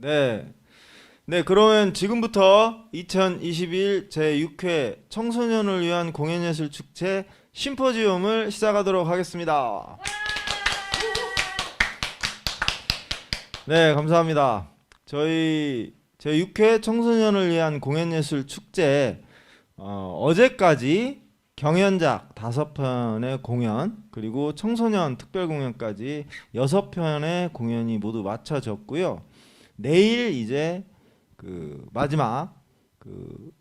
네. 네, 그러면 지금부터 2021 제6회 청소년을 위한 공연예술 축제 심포지움을 시작하도록 하겠습니다. 네, 감사합니다. 저희 제6회 청소년을 위한 공연예술 축제 어제까지 경연작 5편의 공연 그리고 청소년 특별 공연까지 6편의 공연이 모두 마쳐졌고요. 내일 이제 그 마지막 그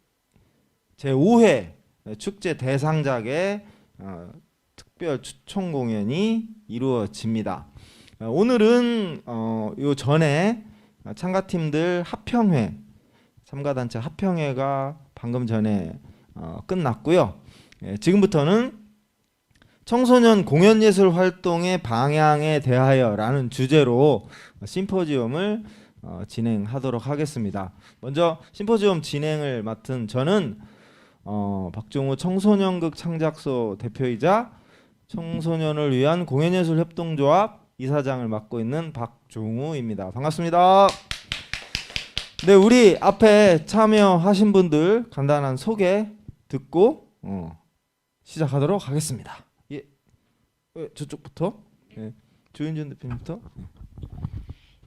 제5회 축제 대상작의 특별 추천 공연이 이루어집니다. 오늘은 요 전에 참가팀들 합평회, 참가단체 합평회가 방금 전에 끝났고요. 지금부터는 청소년 공연예술 활동의 방향에 대하여라는 주제로 심포지움을 진행하도록 하겠습니다. 먼저 심포지움 진행을 맡은 저는 박종우 청소년극 창작소 대표이자 청소년을 위한 공연예술 협동조합 이사장을 맡고 있는 박종우입니다. 반갑습니다. 네, 우리 앞에 참여하신 분들 간단한 소개 듣고 시작하도록 하겠습니다. 예, 저쪽부터 조윤준 대표님부터.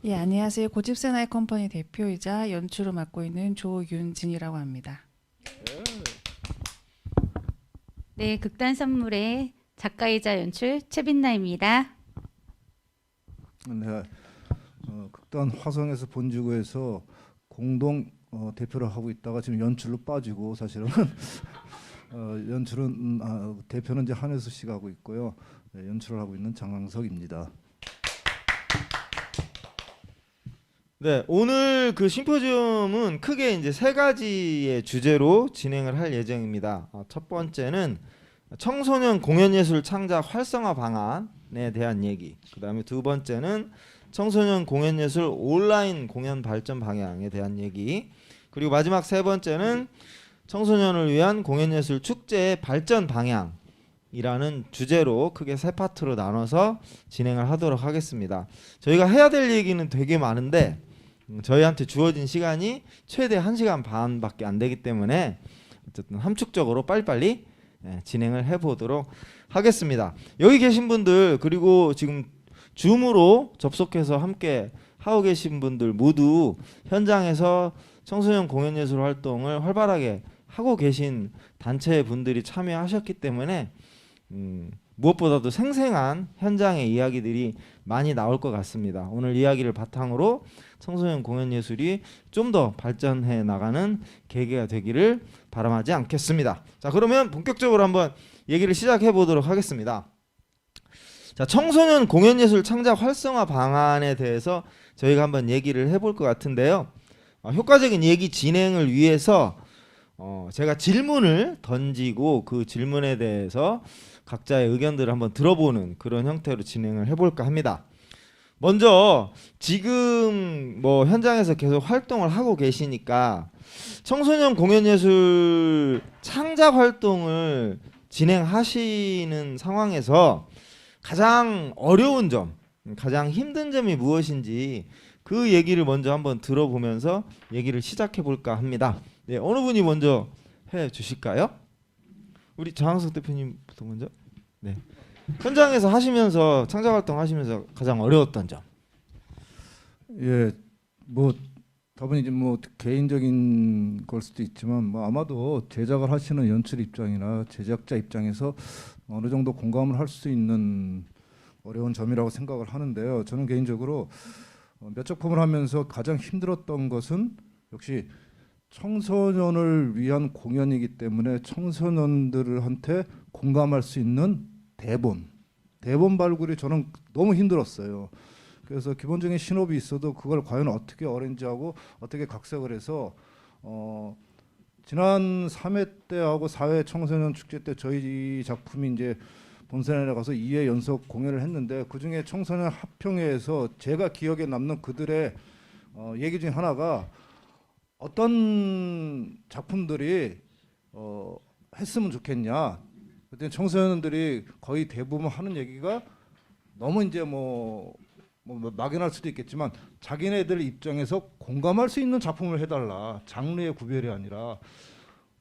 예, 안녕하세요. 고집센아이 컴퍼니 대표이자 연출을 맡고 있는 조윤진이라고 합니다. 네, 극단 선물의 작가이자 연출 최빈나입니다. 네, 극단 화성에서 본지구에서 공동 대표를 하고 있다가 지금 연출로 빠지고 사실은 연출은 대표는 이제 한혜수 씨가 하고 있고요. 네, 연출을 하고 있는 장강석입니다. 네, 오늘 그 심포지움은 크게 이제 3가지의 주제로 진행을 할 예정입니다. 첫 번째는 청소년 공연예술 창작 활성화 방안에 대한 얘기. 그다음에 두 번째는 청소년 공연예술 온라인 공연 발전 방향에 대한 얘기. 그리고 마지막 세 번째는 청소년을 위한 공연예술 축제의 발전 방향이라는 주제로 크게 3파트로 나눠서 진행을 하도록 하겠습니다. 저희가 해야 될 얘기는 되게 많은데 저희한테 주어진 시간이 최대 1시간 반밖에 안 되기 때문에 어쨌든 함축적으로 빨리빨리 진행을 해보도록 하겠습니다. 여기 계신 분들 그리고 지금 줌으로 접속해서 함께 하고 계신 분들 모두 현장에서 청소년 공연예술 활동을 활발하게 하고 계신 단체 분들이 참여하셨기 때문에 무엇보다도 생생한 현장의 이야기들이 많이 나올 것 같습니다. 오늘 이야기를 바탕으로 청소년 공연예술이 좀 더 발전해 나가는 계기가 되기를 바람하지 않겠습니다. 자, 그러면 본격적으로 한번 얘기를 시작해 보도록 하겠습니다. 자, 청소년 공연예술 창작 활성화 방안에 대해서 저희가 한번 얘기를 해볼 것 같은데요. 효과적인 얘기 진행을 위해서 제가 질문을 던지고 그 질문에 대해서 각자의 의견들을 한번 들어보는 그런 형태로 진행을 해볼까 합니다. 먼저 지금 뭐 현장에서 계속 활동을 하고 계시니까 청소년 공연예술 창작 활동을 진행하시는 상황에서 가장 어려운 점, 가장 힘든 점이 무엇인지 그 얘기를 먼저 한번 들어보면서 얘기를 시작해 볼까 합니다. 네, 어느 분이 먼저 해 주실까요? 우리 장항석 대표님부터 먼저. 네. 현장에서 하시면서 창작 활동 하시면서 가장 어려웠던 점. 예, 뭐 답은 이제 뭐 개인적인 걸 수도 있지만 뭐 아마도 제작을 하시는 연출 입장이나 제작자 입장에서 어느 정도 공감을 할 수 있는 어려운 점이라고 생각을 하는데요. 저는 개인적으로 몇 작품을 하면서 가장 힘들었던 것은 역시 청소년을 위한 공연이기 때문에 청소년들한테 공감할 수 있는 대본 발굴이 저는 너무 힘들었어요. 그래서 기본적인 신업이 있어도 그걸 과연 어떻게 어레인지하고 어떻게 각색을 해서 지난 3회 때하고 4회 청소년 축제 때 저희 작품이 이제 본선에 가서 2회 연속 공연을 했는데 그중에 청소년 합평회에서 제가 기억에 남는 그들의 얘기 중에 하나가 어떤 작품들이 했으면 좋겠냐. 그때 청소년들이 거의 대부분 하는 얘기가 너무 이제 뭐 뭐 막연할 수도 있겠지만 자기네들 입장에서 공감할 수 있는 작품을 해달라. 장르의 구별이 아니라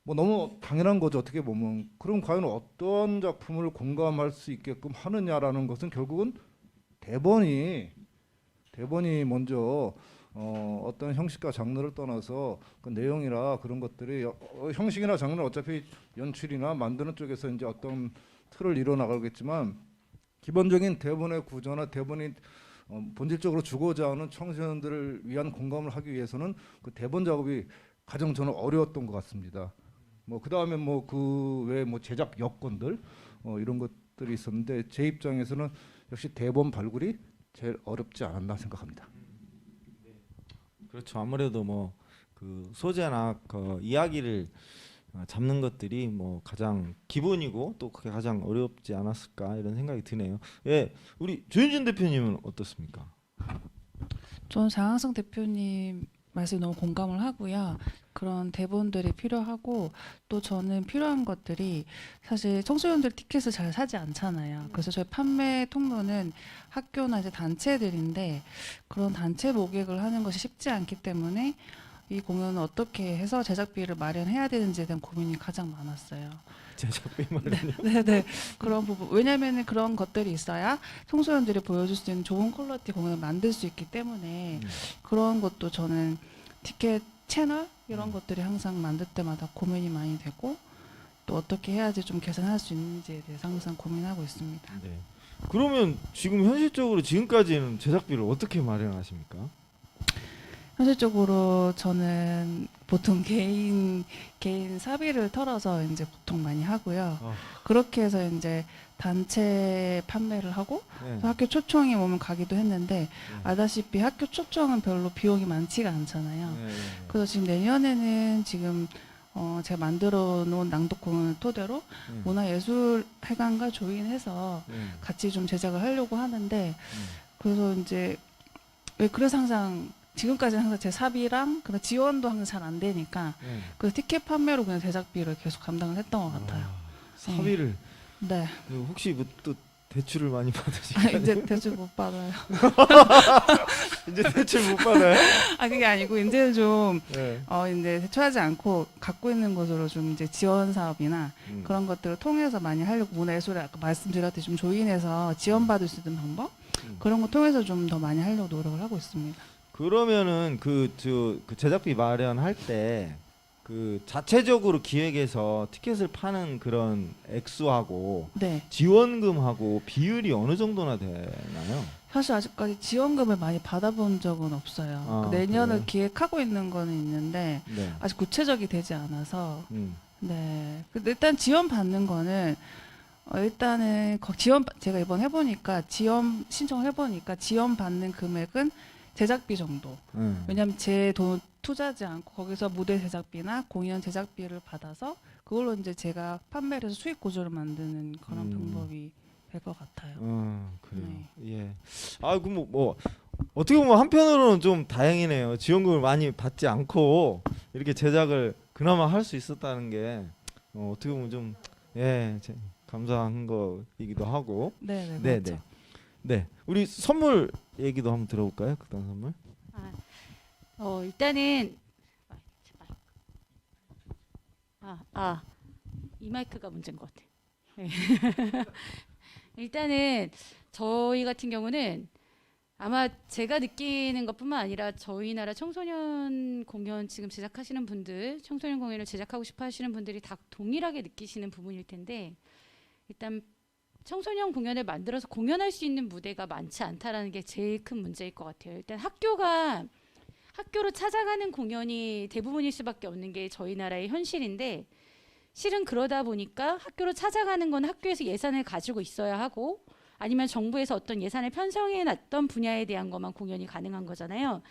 뭐 너무 당연한 거죠. 어떻게 보면. 그럼 과연 어떤 작품을 공감할 수 있게끔 하느냐라는 것은 결국은 대본이 먼저 어떤 형식과 장르를 떠나서 그 내용이나 그런 것들이 형식이나 장르는 어차피 연출이나 만드는 쪽에서 이제 어떤 틀을 이뤄 나가겠지만 기본적인 대본의 구조나 대본이 본질적으로 주고자 하는 청소년들을 위한 공감을 하기 위해서는 그 대본 작업이 가장 저는 어려웠던 것 같습니다. 뭐 그 다음에 뭐 그 외에 뭐 제작 여건들 이런 것들이 있었는데 제 입장에서는 역시 대본 발굴이 제일 어렵지 않았나 생각합니다. 그렇죠. 아무래도 뭐 그 소재나 그 이야기를 잡는 것들이 뭐 가장 기본이고 또 그게 가장 어렵지 않았을까 이런 생각이 드네요. 예, 우리 조윤진 대표님은 어떻습니까? 저는 장항성 대표님 말씀에 너무 공감을 하고요. 그런 대본들이 필요하고 또 저는 필요한 것들이 사실 청소년들 티켓을 잘 사지 않잖아요. 그래서 저희 판매 통로는 학교나 이제 단체들인데 그런 단체 모객을 하는 것이 쉽지 않기 때문에 이 공연을 어떻게 해서 제작비를 마련해야 되는지에 대한 고민이 가장 많았어요. 제작비 말이요. 네네 그런 부분 왜냐면은 그런 것들이 있어야 청소년들이 보여줄 수 있는 좋은 퀄리티 공연을 만들 수 있기 때문에 그런 것도 저는 티켓 채널 이런 것들이 항상 만들 때마다 고민이 많이 되고 또 어떻게 해야지 좀 개선할 수 있는지에 대해서 항상 고민하고 있습니다. 네. 그러면 지금 현실적으로 지금까지는 제작비를 어떻게 마련하십니까? 현실적으로 저는 보통 개인 사비를 털어서 이제 보통 많이 하고요. 그렇게 해서 이제 단체 판매를 하고 네. 또 학교 초청이 오면 가기도 했는데 알다시피 학교 초청은 별로 비용이 많지가 않잖아요. 네. 그래서 지금 내년에는 지금 제가 만들어 놓은 낭독 공연을 토대로 문화예술회관과 조인해서 같이 좀 제작을 하려고 하는데 그래서 이제 그래서 항상 지금까지는 항상 제 사비랑 그다음 지원도 항상 잘 안 되니까 그래서 티켓 판매로 그냥 제작비를 계속 감당을 했던 것 같아요. 사비를 네. 혹시 뭐 또 대출을 많이 아, 받으실까요? 이제 대출 못 받아요. 이제 대출 못 받아요? 아 그게 아니고 이제는 좀 네. 이제 대출하지 않고 갖고 있는 것으로 좀 이제 지원 사업이나 그런 것들을 통해서 많이 하려고 문화예술에 아까 말씀드렸듯이 좀 조인해서 지원받을 수 있는 방법 그런 거 통해서 좀 더 많이 하려고 노력을 하고 있습니다. 그러면은 그 제작비 마련할 때 그 자체적으로 기획해서 티켓을 파는 그런 액수하고 네. 지원금하고 비율이 어느 정도나 되나요? 사실 아직까지 지원금을 많이 받아본 적은 없어요. 아, 내년을 그래요? 기획하고 있는 거는 있는데 네. 아직 구체적이 되지 않아서 음. 네. 근데 일단 지원 받는 거는 일단은 제가 이번 해보니까 지원 신청을 해보니까 지원 받는 금액은 제작비 정도. 왜냐하면 제 돈 투자하지 않고 거기서 무대 제작비나 공연 제작비를 받아서 그걸로 이제 제가 판매를 해서 수익 구조를 만드는 그런 방법이 될 것 같아요. 그래요. 네. 예. 아, 그럼 뭐 어떻게 보면 한편으로는 좀 다행이네요. 지원금을 많이 받지 않고 이렇게 제작을 그나마 할 수 있었다는 게 어떻게 보면 좀 감사한 거이기도 하고. 네, 네, 그렇죠. 네. 우리 선물 얘기도 한번 들어볼까요? 극단 선물. 일단은 이 마이크가 문제인 것 같아. 네. 일단은 저희 같은 경우는 아마 제가 느끼는 것뿐만 아니라 저희 나라 청소년 공연 지금 제작하시는 분들, 청소년 공연을 제작하고 싶어 하시는 분들이 다 동일하게 느끼시는 부분일 텐데 일단 청소년 공연을 만들어서 공연할 수 있는 무대가 많지 않다라는 게 제일 큰 문제일 것 같아요. 일단 학교로 찾아가는 공연이 대부분일 수밖에 없는 게 저희 나라의 현실인데 실은 그러다 보니까 학교로 찾아가는 건 학교에서 예산을 가지고 있어야 하고 아니면 정부에서 어떤 예산을 편성해 놨던 분야에 대한 것만 공연이 가능한 거잖아요.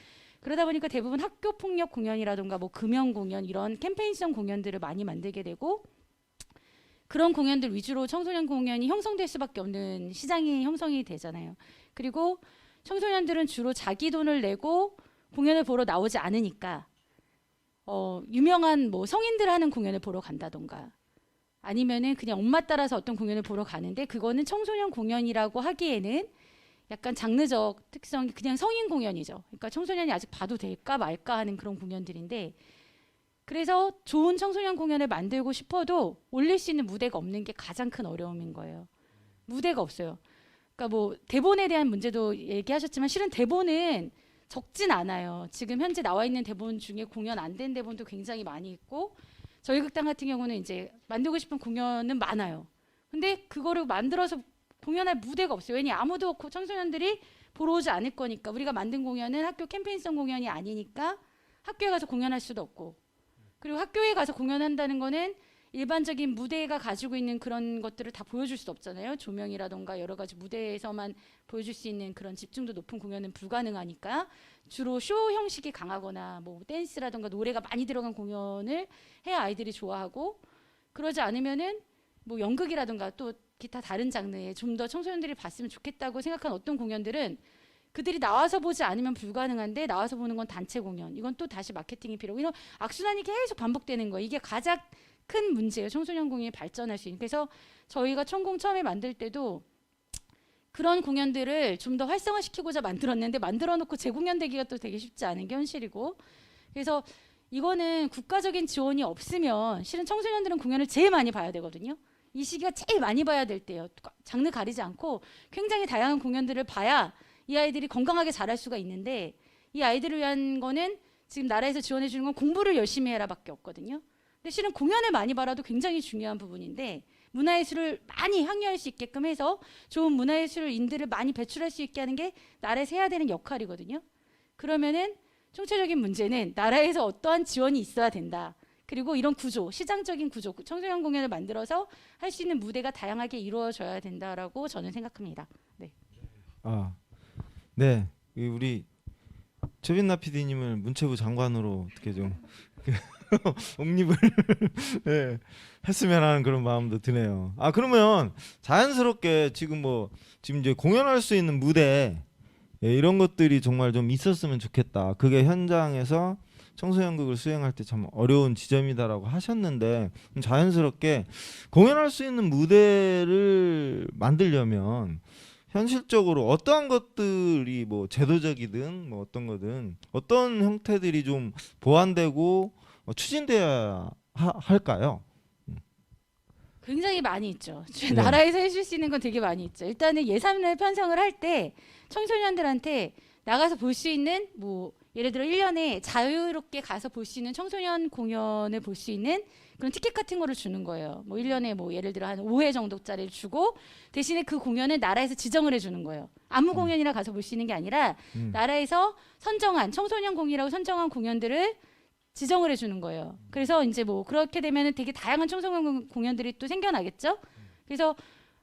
그러다 보니까 대부분 학교 폭력 공연이라든가 뭐 금연 공연 이런 캠페인성 공연들을 많이 만들게 되고 그런 공연들 위주로 청소년 공연이 형성될 수밖에 없는 시장이 형성이 되잖아요. 그리고 청소년들은 주로 자기 돈을 내고 공연을 보러 나오지 않으니까 유명한 뭐 성인들 하는 공연을 보러 간다던가 아니면은 그냥 엄마 따라서 어떤 공연을 보러 가는데 그거는 청소년 공연이라고 하기에는 약간 장르적 특성이 그냥 성인 공연이죠. 그러니까 청소년이 아직 봐도 될까 말까 하는 그런 공연들인데, 그래서 좋은 청소년 공연을 만들고 싶어도 올릴 수 있는 무대가 없는 게 가장 큰 어려움인 거예요. 무대가 없어요. 그러니까 뭐 대본에 대한 문제도 얘기하셨지만 실은 대본은 적진 않아요. 지금 현재 나와 있는 대본 중에 공연 안 된 대본도 굉장히 많이 있고, 저희 극단 같은 경우는 이제 만들고 싶은 공연은 많아요. 근데 그거를 만들어서 공연할 무대가 없어요. 왜냐, 아무도 청소년들이 보러 오지 않을 거니까. 우리가 만든 공연은 학교 캠페인성 공연이 아니니까 학교에 가서 공연할 수도 없고, 그리고 학교에 가서 공연한다는 거는 일반적인 무대가 가지고 있는 그런 것들을 다 보여줄 수 없잖아요. 조명이라던가 여러 가지 무대에서만 보여줄 수 있는 그런 집중도 높은 공연은 불가능하니까 주로 쇼 형식이 강하거나 뭐 댄스라던가 노래가 많이 들어간 공연을 해야 아이들이 좋아하고, 그러지 않으면은 뭐 연극이라던가 또 기타 다른 장르에 좀 더 청소년들이 봤으면 좋겠다고 생각한 어떤 공연들은 그들이 나와서 보지 않으면 불가능한데 나와서 보는 건 단체 공연. 이건 또 다시 마케팅이 필요하고, 이런 악순환이 계속 반복되는 거예요. 이게 가장 큰 문제예요. 청소년 공연이 발전할 수 있는. 그래서 저희가 청공 처음에 만들 때도 그런 공연들을 좀 더 활성화시키고자 만들었는데, 만들어 놓고 재공연되기가 또 되게 쉽지 않은 게 현실이고, 그래서 이거는 국가적인 지원이 없으면 실은 청소년들은 공연을 제일 많이 봐야 되거든요. 이 시기가 제일 많이 봐야 될 때예요. 장르 가리지 않고 굉장히 다양한 공연들을 봐야 이 아이들이 건강하게 자랄 수가 있는데, 이 아이들을 위한 거는 지금 나라에서 지원해 주는 건 공부를 열심히 해라밖에 없거든요. 근데 실은 공연을 많이 봐라도 굉장히 중요한 부분인데, 문화예술을 많이 향유할 수 있게끔 해서 좋은 문화예술인들을 많이 배출할 수 있게 하는 게 나라에서 해야 되는 역할이거든요. 그러면은 총체적인 문제는 나라에서 어떠한 지원이 있어야 된다. 그리고 이런 구조, 시장적인 구조, 청소년 공연을 만들어서 할 수 있는 무대가 다양하게 이루어져야 된다라고 저는 생각합니다. 네. 아, 네. 우리 최빈나 PD님을 문체부 장관으로 어떻게 좀 옹립을 네, 했으면 하는 그런 마음도 드네요. 아, 그러면 자연스럽게 지금 이제 공연할 수 있는 무대, 예, 이런 것들이 정말 좀 있었으면 좋겠다. 그게 현장에서 청소년극을 수행할 때 참 어려운 지점이다라고 하셨는데, 자연스럽게 공연할 수 있는 무대를 만들려면 현실적으로 어떠한 것들이 뭐 제도적이든 뭐 어떤 거든 어떤 형태들이 좀 보완되고 추진돼야 할까요? 굉장히 많이 있죠. 네. 나라에서 해줄 수 있는 건 되게 많이 있죠. 일단은 예산을 편성을 할 때 청소년들한테 나가서 볼 수 있는, 뭐 예를 들어 1년에 자유롭게 가서 볼 수 있는 청소년 공연을 볼 수 있는 그런 티켓 같은 거를 주는 거예요. 뭐 1년에 뭐 예를 들어 한 5회 정도짜리를 주고, 대신에 그 공연을 나라에서 지정을 해주는 거예요. 아무 공연이나 가서 볼 수 있는 게 아니라 나라에서 선정한 청소년 공이라고 선정한 공연들을 지정을 해주는 거예요. 그래서 이제 뭐 그렇게 되면은 되게 다양한 청소년 공연들이 또 생겨나겠죠. 그래서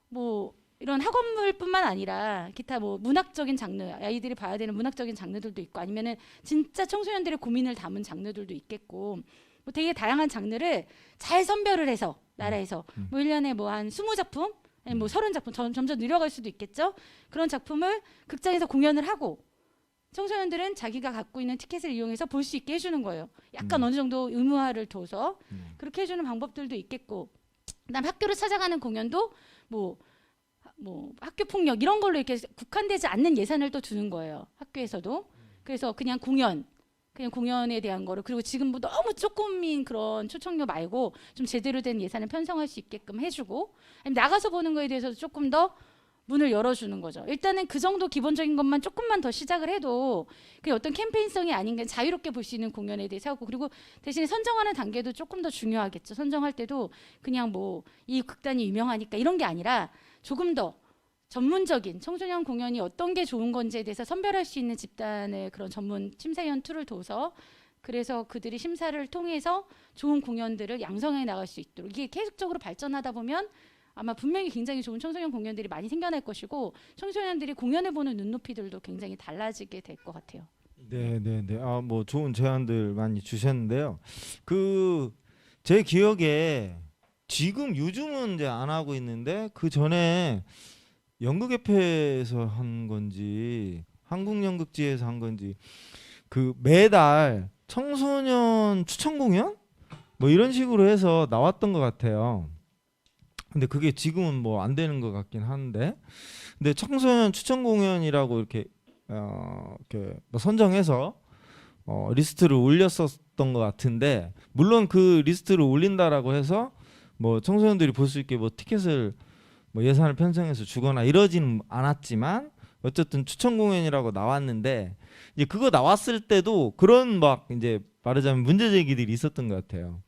뭐 이런 학원물뿐만 아니라 기타 뭐 문학적인 장르, 아이들이 봐야 되는 문학적인 장르들도 있고, 아니면은 진짜 청소년들의 고민을 담은 장르들도 있겠고, 뭐 되게 다양한 장르를 잘 선별을 해서 나라에서 뭐 1년에 뭐 한 20작품, 아니 뭐 30작품, 점점 늘어갈 수도 있겠죠. 그런 작품을 극장에서 공연을 하고 청소년들은 자기가 갖고 있는 티켓을 이용해서 볼 수 있게 해주는 거예요. 약간 어느 정도 의무화를 둬서 그렇게 해주는 방법들도 있겠고, 그다음 학교를 찾아가는 공연도 뭐 학교 폭력 이런 걸로 이렇게 국한되지 않는 예산을 또 두는 거예요. 학교에서도. 그래서 그냥 공연에 대한 거를, 그리고 지금 뭐 너무 조금인 그런 초청료 말고 좀 제대로 된 예산을 편성할 수 있게끔 해주고, 아니면 나가서 보는 거에 대해서도 조금 더 문을 열어주는 거죠. 일단은 그 정도 기본적인 것만 조금만 더 시작을 해도 그게 어떤 캠페인성이 아닌 게 자유롭게 볼 수 있는 공연에 대해서 하고, 그리고 대신에 선정하는 단계도 조금 더 중요하겠죠. 선정할 때도 그냥 뭐 이 극단이 유명하니까 이런 게 아니라 조금 더 전문적인 청소년 공연이 어떤 게 좋은 건지에 대해서 선별할 수 있는 집단의 그런 전문 심사위원 툴을 둬서, 그래서 그들이 심사를 통해서 좋은 공연들을 양성해 나갈 수 있도록, 이게 계속적으로 발전하다 보면 아마 분명히 굉장히 좋은 청소년 공연들이 많이 생겨날 것이고, 청소년들이 공연을 보는 눈높이들도 굉장히 달라지게 될 것 같아요. 네. 아, 뭐 좋은 제안들 많이 주셨는데요. 제 기억에 요즘은 이제 안 하고 있는데, 그 전에 연극협회에서 한 건지 한국연극지에서 한 건지 매달 청소년 추천 공연 뭐 이런 식으로 해서 나왔던 것 같아요. 근데 그게 지금은 뭐 안 되는 것 같긴 한데, 근데 청소년 추천 공연이라고 이렇게 이렇게 뭐 선정해서 리스트를 올렸었던 것 같은데, 물론 그 리스트를 올린다라고 해서 뭐 청소년들이 볼 수 있게 뭐 티켓을 뭐 예산을 편성해서 주거나 이러지는 않았지만 어쨌든 추천 공연이라고 나왔는데, 이제 그거 나왔을 때도 그런 막 이제 말하자면 문제 제기들이 있었던 것 같아요.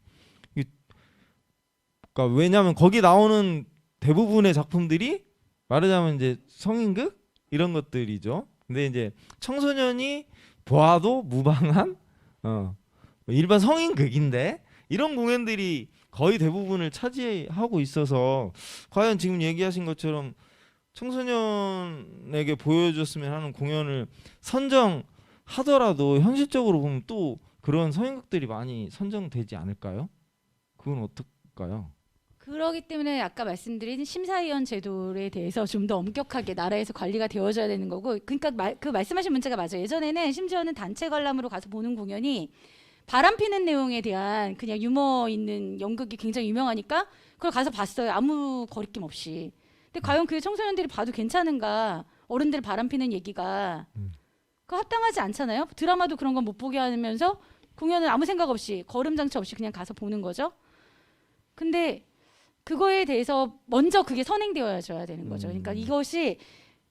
그러니까 왜냐하면 거기 나오는 대부분의 작품들이 말하자면 이제 성인극 이런 것들이죠. 근데 이제 청소년이 보아도 무방한 일반 성인극인데 이런 공연들이 거의 대부분을 차지하고 있어서, 과연 지금 얘기하신 것처럼 청소년에게 보여줬으면 하는 공연을 선정하더라도 현실적으로 보면 또 그런 성인극들이 많이 선정되지 않을까요? 그건 어떨까요? 그러기 때문에 아까 말씀드린 심사위원 제도에 대해서 좀 더 엄격하게 나라에서 관리가 되어져야 되는 거고, 그러니까 그 말씀하신 문제가 맞아요. 예전에는 심지어는 단체 관람으로 가서 보는 공연이 바람 피는 내용에 대한 그냥 유머 있는 연극이 굉장히 유명하니까 그걸 가서 봤어요. 아무 거리낌 없이. 근데 과연 그게 청소년들이 봐도 괜찮은가? 어른들 바람 피는 얘기가 그거 합당하지 않잖아요. 드라마도 그런 건 못 보게 하면서 공연은 아무 생각 없이 거름장치 없이 그냥 가서 보는 거죠. 근데 그거에 대해서 먼저 그게 선행되어져야 되는 거죠. 그러니까 이것이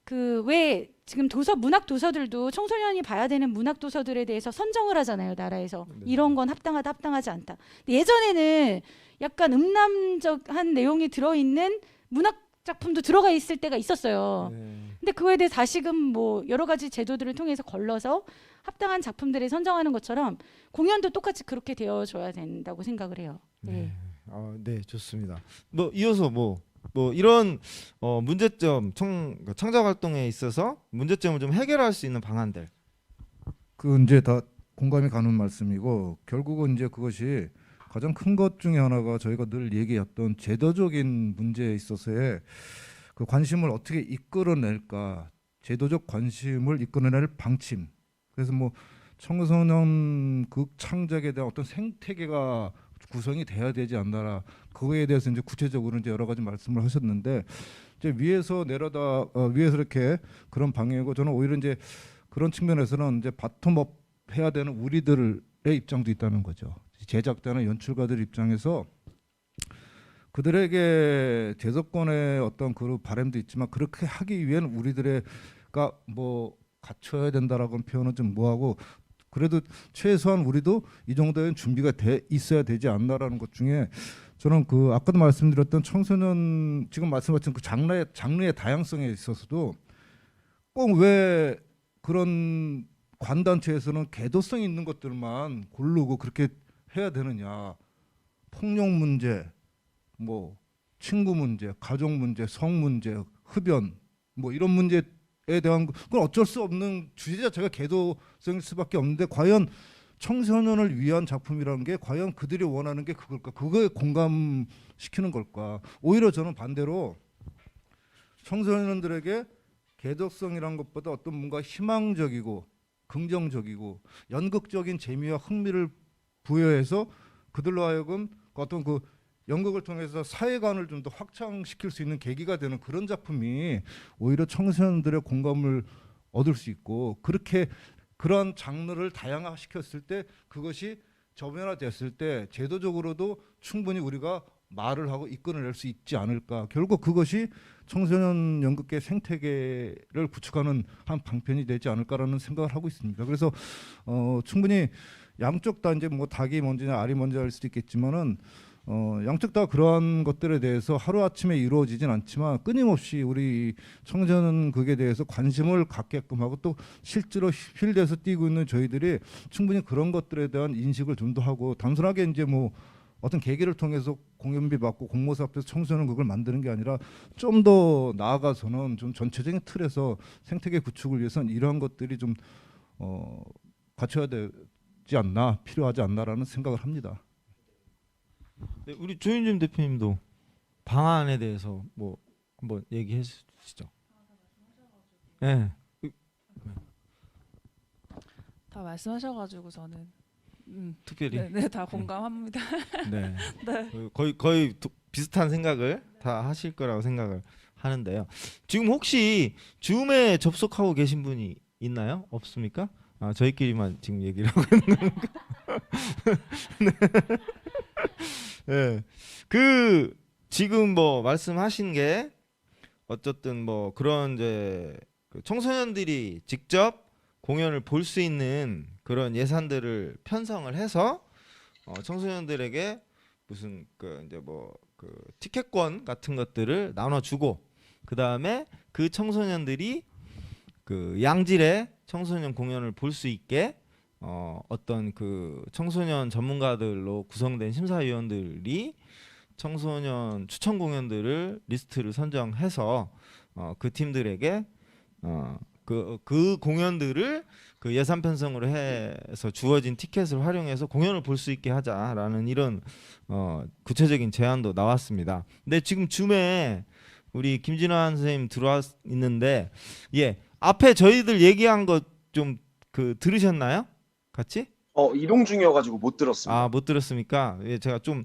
그 왜 지금 문학 도서들도 청소년이 봐야 되는 문학 도서들에 대해서 선정을 하잖아요, 나라에서. 네. 이런 건 합당하다, 합당하지 않다. 근데 예전에는 약간 음란적한 내용이 들어있는 문학 작품도 들어가 있을 때가 있었어요. 네. 근데 그거에 대해 다시금 뭐 여러 가지 제도들을 통해서 걸러서 합당한 작품들을 선정하는 것처럼 공연도 똑같이 그렇게 되어줘야 된다고 생각을 해요. 네. 네, 좋습니다. 뭐 이어서 뭐 이런 문제점 창작 활동에 있어서 문제점을 좀 해결할 수 있는 방안들. 그 이제 다 공감이 가는 말씀이고, 결국은 이제 그것이 가장 큰 것 중에 하나가 저희가 늘 얘기했던 제도적인 문제에 있어서의 그 관심을 어떻게 이끌어낼까, 제도적 관심을 이끌어낼 방침. 그래서 뭐 청소년 극 창작에 대한 어떤 생태계가 구성이 돼야 되지 않나, 그거에 대해서 이제 구체적으로 이제 여러 가지 말씀을 하셨는데, 이제 위에서 위에서 이렇게 그런 방향이고, 저는 오히려 이제 그런 측면에서는 이제 바텀업 해야 되는 우리들의 입장도 있다는 거죠. 제작자나 연출가들 입장에서 그들에게 제작권의 어떤 그 바람도 있지만, 그렇게 하기 위한 우리들의가 뭐 갖춰야 된다라고 표현은 좀 뭐하고, 그래도 최소한 우리도 이 정도의 준비가 돼 있어야 되지 않나라는 것 중에, 저는 그 아까도 말씀드렸던 청소년 지금 말씀하신 그 장르의 다양성에 있어서도 꼭 왜 그런 관단체에서는 개도성 있는 것들만 고르고 그렇게 해야 되느냐. 폭력 문제, 뭐 친구 문제, 가족 문제, 성 문제, 흡연, 뭐 이런 문제에 대한 그건 어쩔 수 없는 주제 자체가 개도성일 수밖에 없는데, 과연 청소년을 위한 작품이라는 게 과연 그들이 원하는 게 그걸까? 그거에 공감시키는 걸까? 오히려 저는 반대로 청소년들에게 개도성이란 것보다 어떤 뭔가 희망적이고 긍정적이고 연극적인 재미와 흥미를 부여해서 그들로 하여금 어떤 그 연극을 통해서 사회관을 좀 더 확장시킬 수 있는 계기가 되는 그런 작품이 오히려 청소년들의 공감을 얻을 수 있고, 그렇게 그런 장르를 다양화시켰을 때 그것이 저변화됐을 때 제도적으로도 충분히 우리가 말을 하고 이끌어낼 수 있지 않을까. 결국 그것이 청소년 연극계 생태계를 구축하는 한 방편이 되지 않을까라는 생각을 하고 있습니다. 그래서 충분히 양쪽 다 이제 뭐 닭이 먼저냐 알이 먼저 할 수도 있겠지만은 양쪽 다 그러한 것들에 대해서 하루아침에 이루어지진 않지만 끊임없이 우리 청소년 극에 대해서 관심을 갖게끔 하고, 또 실제로 필드에서 뛰고 있는 저희들이 충분히 그런 것들에 대한 인식을 좀 더 하고, 단순하게 이제 뭐 어떤 계기를 통해서 공연비 받고 공모사 앞에서 청소년 극을 만드는 게 아니라 좀 더 나아가서는 좀 전체적인 틀에서 생태계 구축을 위해서는 이러한 것들이 좀 갖춰야 되지 않나, 필요하지 않나라는 생각을 합니다. 네, 우리 조윤준 대표님도 방안에 대해서 뭐 한번 얘기해 주시죠. 네. 다 말씀하셔가지고 저는 특별히 네, 다 공감합니다. 네. 네. 거의 비슷한 생각을 다 하실 거라고 생각을 하는데요. 지금 혹시 줌에 접속하고 계신 분이 있나요? 없습니까? 아, 저희끼리만 지금 얘기를 하고 있는 건가? 네. 그 지금 뭐 말씀하신 게 어쨌든 뭐 그런 이제 그 청소년들이 직접 공연을 볼 수 있는 그런 예산들을 편성을 해서 청소년들에게 무슨 그 이제 뭐 그 티켓권 같은 것들을 나눠주고 그 다음에 그 청소년들이 그 양질의 청소년 공연을 볼 수 있게 어떤 그 청소년 전문가들로 구성된 심사위원들이 청소년 추천 공연들을 리스트를 선정해서 그 팀들에게 그 공연들을 그 예산 편성으로 해서 주어진 티켓을 활용해서 공연을 볼 수 있게 하자라는 이런 구체적인 제안도 나왔습니다. 근데 지금 줌에 우리 김진환 선생님 들어와 있는데 예 앞에 저희들 얘기한 것 좀 그 들으셨나요? 같이? 이동 중이어가지고 못 들었습니다. 아 못 들었습니까? 예 제가 좀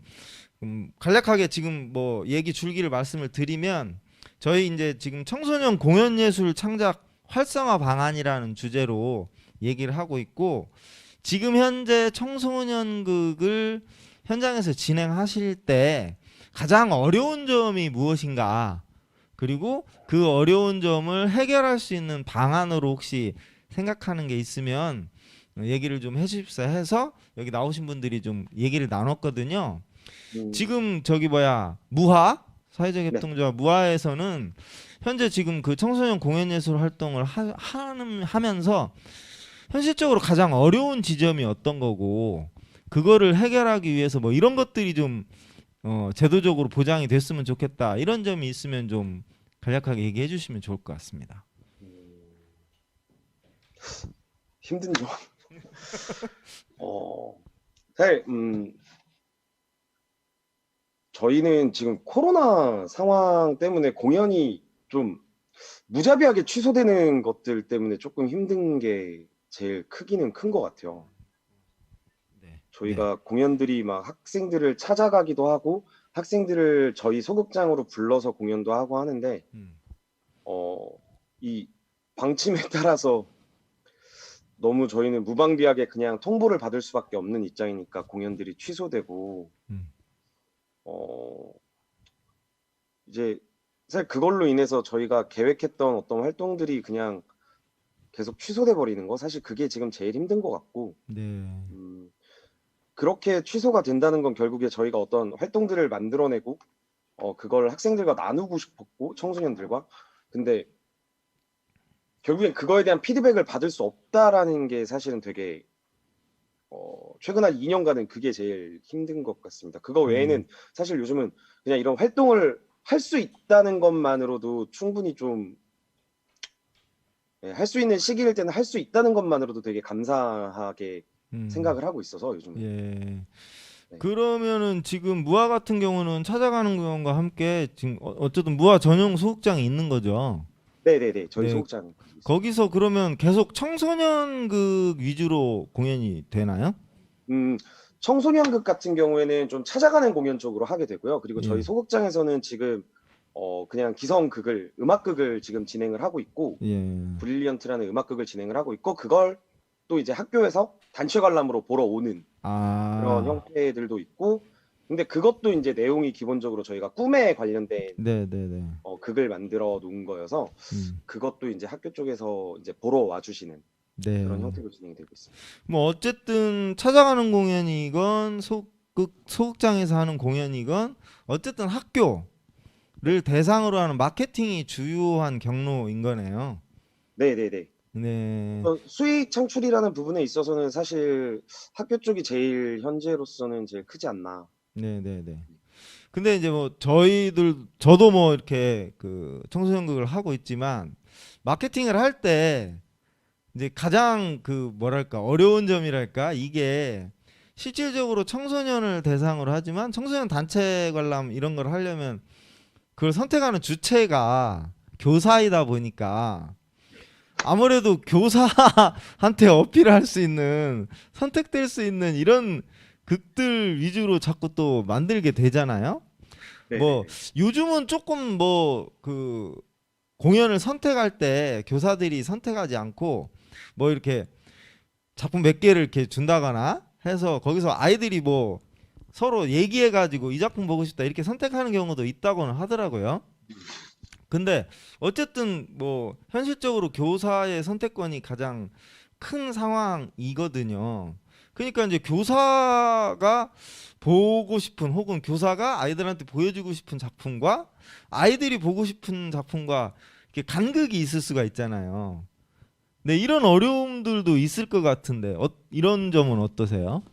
간략하게 지금 뭐 얘기 줄기를 말씀을 드리면 저희 이제 지금 청소년 공연예술 창작 활성화 방안이라는 주제로 얘기를 하고 있고 지금 현재 청소년극을 현장에서 진행하실 때 가장 어려운 점이 무엇인가 그리고 그 어려운 점을 해결할 수 있는 방안으로 혹시 생각하는 게 있으면 얘기를 좀 해주십사 해서 여기 나오신 분들이 좀 얘기를 나눴거든요. 지금 저기 무하 사회적 협동조합 무하에서는 현재 지금 그 청소년 공연예술 활동을 하면서 현실적으로 가장 어려운 지점이 어떤 거고 그거를 해결하기 위해서 뭐 이런 것들이 좀 제도적으로 보장이 됐으면 좋겠다 이런 점이 있으면 좀 간략하게 얘기해 주시면 좋을 것 같습니다. 힘든 점. 사실 저희는 지금 코로나 상황 때문에 공연이 좀 무자비하게 취소되는 것들 때문에 조금 힘든 게 제일 크기는 큰 것 같아요. 네. 저희가 공연들이 막 학생들을 찾아가기도 하고 학생들을 저희 소극장으로 불러서 공연도 하고 하는데 이 방침에 따라서 너무 저희는 무방비하게 그냥 통보를 받을 수밖에 없는 입장이니까 공연들이 취소되고 이제 사실 그걸로 인해서 저희가 계획했던 어떤 활동들이 그냥 계속 취소돼 버리는 거 사실 그게 지금 제일 힘든 것 같고 네. 그렇게 취소가 된다는 건 결국에 저희가 어떤 활동들을 만들어내고 그걸 학생들과 나누고 싶었고 청소년들과 근데 결국엔 그거에 대한 피드백을 받을 수 없다라는 게 사실은 되게 최근 한 2년간은 그게 제일 힘든 것 같습니다. 그거 외에는 사실 요즘은 그냥 이런 활동을 할 수 있다는 것만으로도 충분히 좀 할 수 있는 시기일 때는 할 수 있다는 것만으로도 되게 감사하게 생각을 하고 있어서 요즘. 예. 네. 그러면은 지금 무아 같은 경우는 찾아가는 공연과 함께 지금 어쨌든 무아 전용 소극장이 있는 거죠. 네네네. 저희 네. 소극장. 거기서 그러면 계속 청소년극 위주로 공연이 되나요? 청소년극 같은 경우에는 좀 찾아가는 공연 쪽으로 하게 되고요. 그리고 저희 예. 소극장에서는 지금 그냥 기성극을 음악극을 지금 진행을 하고 있고 예. 브릴리언트라는 음악극을 진행을 하고 있고 그걸 또 이제 학교에서 단체 관람으로 보러 오는 그런 형태들도 있고 근데 그것도 이제 내용이 기본적으로 저희가 꿈에 관련된 네네네. 극을 만들어 놓은 거여서 그것도 이제 학교 쪽에서 이제 보러 와주시는 네. 그런 형태로 진행되고 있습니다. 뭐 어쨌든 찾아가는 공연이건 소극장에서 하는 공연이건 어쨌든 학교를 대상으로 하는 마케팅이 주요한 경로인 거네요. 네네네. 네. 수익 창출이라는 부분에 있어서는 사실 학교 쪽이 제일 현재로서는 제일 크지 않나. 네네네. 근데 이제 뭐 저도 뭐 이렇게 그 청소년극을 하고 있지만 마케팅을 할 때 이제 가장 그 뭐랄까 어려운 점이랄까 이게 실질적으로 청소년을 대상으로 하지만 청소년 단체 관람 이런 걸 하려면 그걸 선택하는 주체가 교사이다 보니까 아무래도 교사한테 어필할 수 있는 선택될 수 있는 이런 극들 위주로 자꾸 또 만들게 되잖아요. 뭐 요즘은 조금 뭐 그 공연을 선택할 때 교사들이 선택하지 않고 뭐 이렇게 작품 몇 개를 이렇게 준다거나 해서 거기서 아이들이 뭐 서로 얘기해 가지고 이 작품 보고 싶다 이렇게 선택하는 경우도 있다고는 하더라고요. 근데 어쨌든 뭐 현실적으로 교사의 선택권이 가장 큰 상황이거든요. 그러니까 이제 교사가 보고 싶은 혹은 교사가 아이들한테 보여주고 싶은 작품과 아이들이 보고 싶은 작품과 이렇게 간극이 있을 수가 있잖아요. 네, 이런 어려움들도 있을 것 같은데 이런 점은 어떠세요?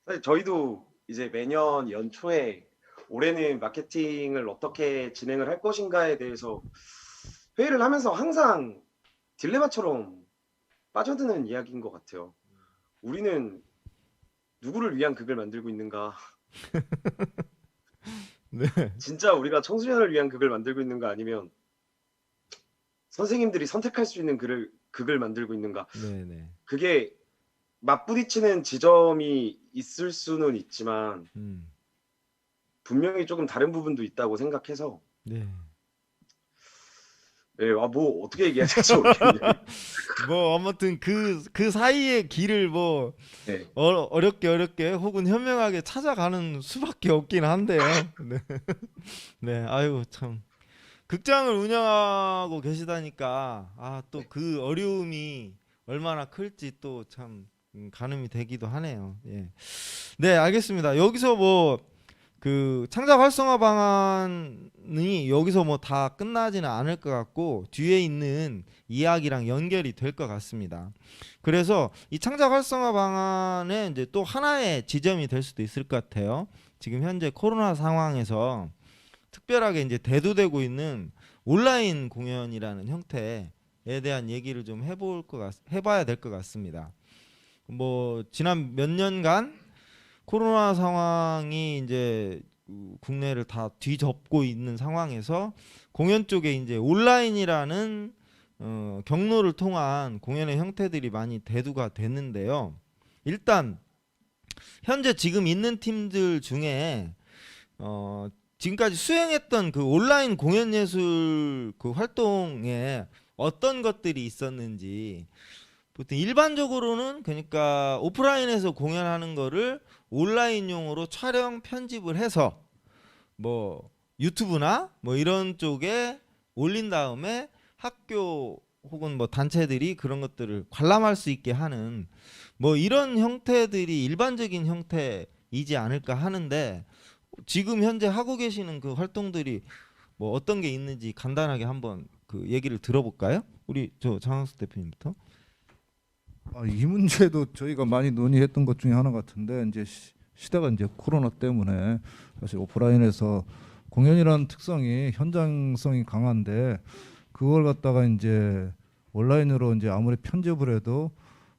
사실 저희도 이제 매년 연초에 올해는 마케팅을 어떻게 진행을 할 것인가에 대해서 회의를 하면서 항상 딜레마처럼 빠져드는 이야기인 것 같아요. 우리는 누구를 위한 극을 만들고 있는가? 네, 진짜 우리가 청소년을 위한 극을 만들고 있는가? 아니면 선생님들이 선택할 수 있는 극을 만들고 있는가? 네, 네. 그게 맞부딪히는 지점이 있을 수는 있지만 음, 분명히 조금 다른 부분도 있다고 생각해서 네. 예, 뭐 어떻게 얘기해야 될지 모르겠네요. 뭐 아무튼 그 사이의 길을 뭐 네. 어렵게 혹은 현명하게 찾아가는 수밖에 없긴 한데요. 네. 네, 아유 참 극장을 운영하고 계시다니까 또 그 어려움이 얼마나 클지 또 참 가늠이 되기도 하네요. 예. 네, 알겠습니다. 여기서 뭐 그 창작 활성화 방안이 여기서 뭐 다 끝나지는 않을 것 같고 뒤에 있는 이야기랑 연결이 될 것 같습니다. 그래서 이 창작 활성화 방안에 이제 또 하나의 지점이 될 수도 있을 것 같아요. 지금 현재 코로나 상황에서 특별하게 이제 대두되고 있는 온라인 공연이라는 형태에 대한 얘기를 좀 해봐야 될 것 같습니다. 뭐 지난 몇 년간 코로나 상황이 이제 국내를 다 뒤덮고 있는 상황에서 공연 쪽에 이제 온라인이라는 경로를 통한 공연의 형태들이 많이 대두가 됐는데요. 일단 현재 지금 있는 팀들 중에 지금까지 수행했던 그 온라인 공연 예술 그 활동에 어떤 것들이 있었는지 보통 일반적으로는 그러니까 오프라인에서 공연하는 거를 온라인용으로 촬영 편집을 해서 뭐 유튜브나 뭐 이런 쪽에 올린 다음에 학교 혹은 뭐 단체들이 그런 것들을 관람할 수 있게 하는 뭐 이런 형태들이 일반적인 형태이지 않을까 하는데 지금 현재 하고 계시는 그 활동들이 뭐 어떤 게 있는지 간단하게 한번 그 얘기를 들어볼까요? 우리 저 장학수 대표님부터. 이 문제도 저희가 많이 논의했던 것 중에 하나 같은데 이제 시대가 이제 코로나 때문에 사실 오프라인에서 공연이라는 특성이 현장성이 강한데 그걸 갖다가 이제 온라인으로 이제 아무리 편집을 해도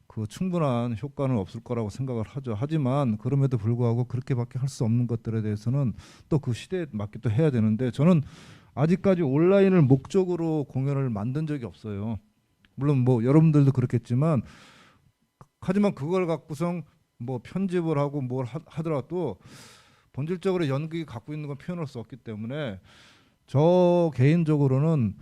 그 충분한 효과는 없을 거라고 생각을 하죠. 하지만 그럼에도 불구하고 그렇게밖에 할 수 없는 것들에 대해서는 또 그 시대에 맞게 또 해야 되는데 저는 아직까지 온라인을 목적으로 공연을 만든 적이 없어요. 물론 뭐 여러분들도 그렇겠지만 하지만 그걸 갖고선 뭐 편집을 하고 뭘 하더라도 본질적으로 연극이 갖고 있는 건 표현할 수 없기 때문에 저 개인적으로는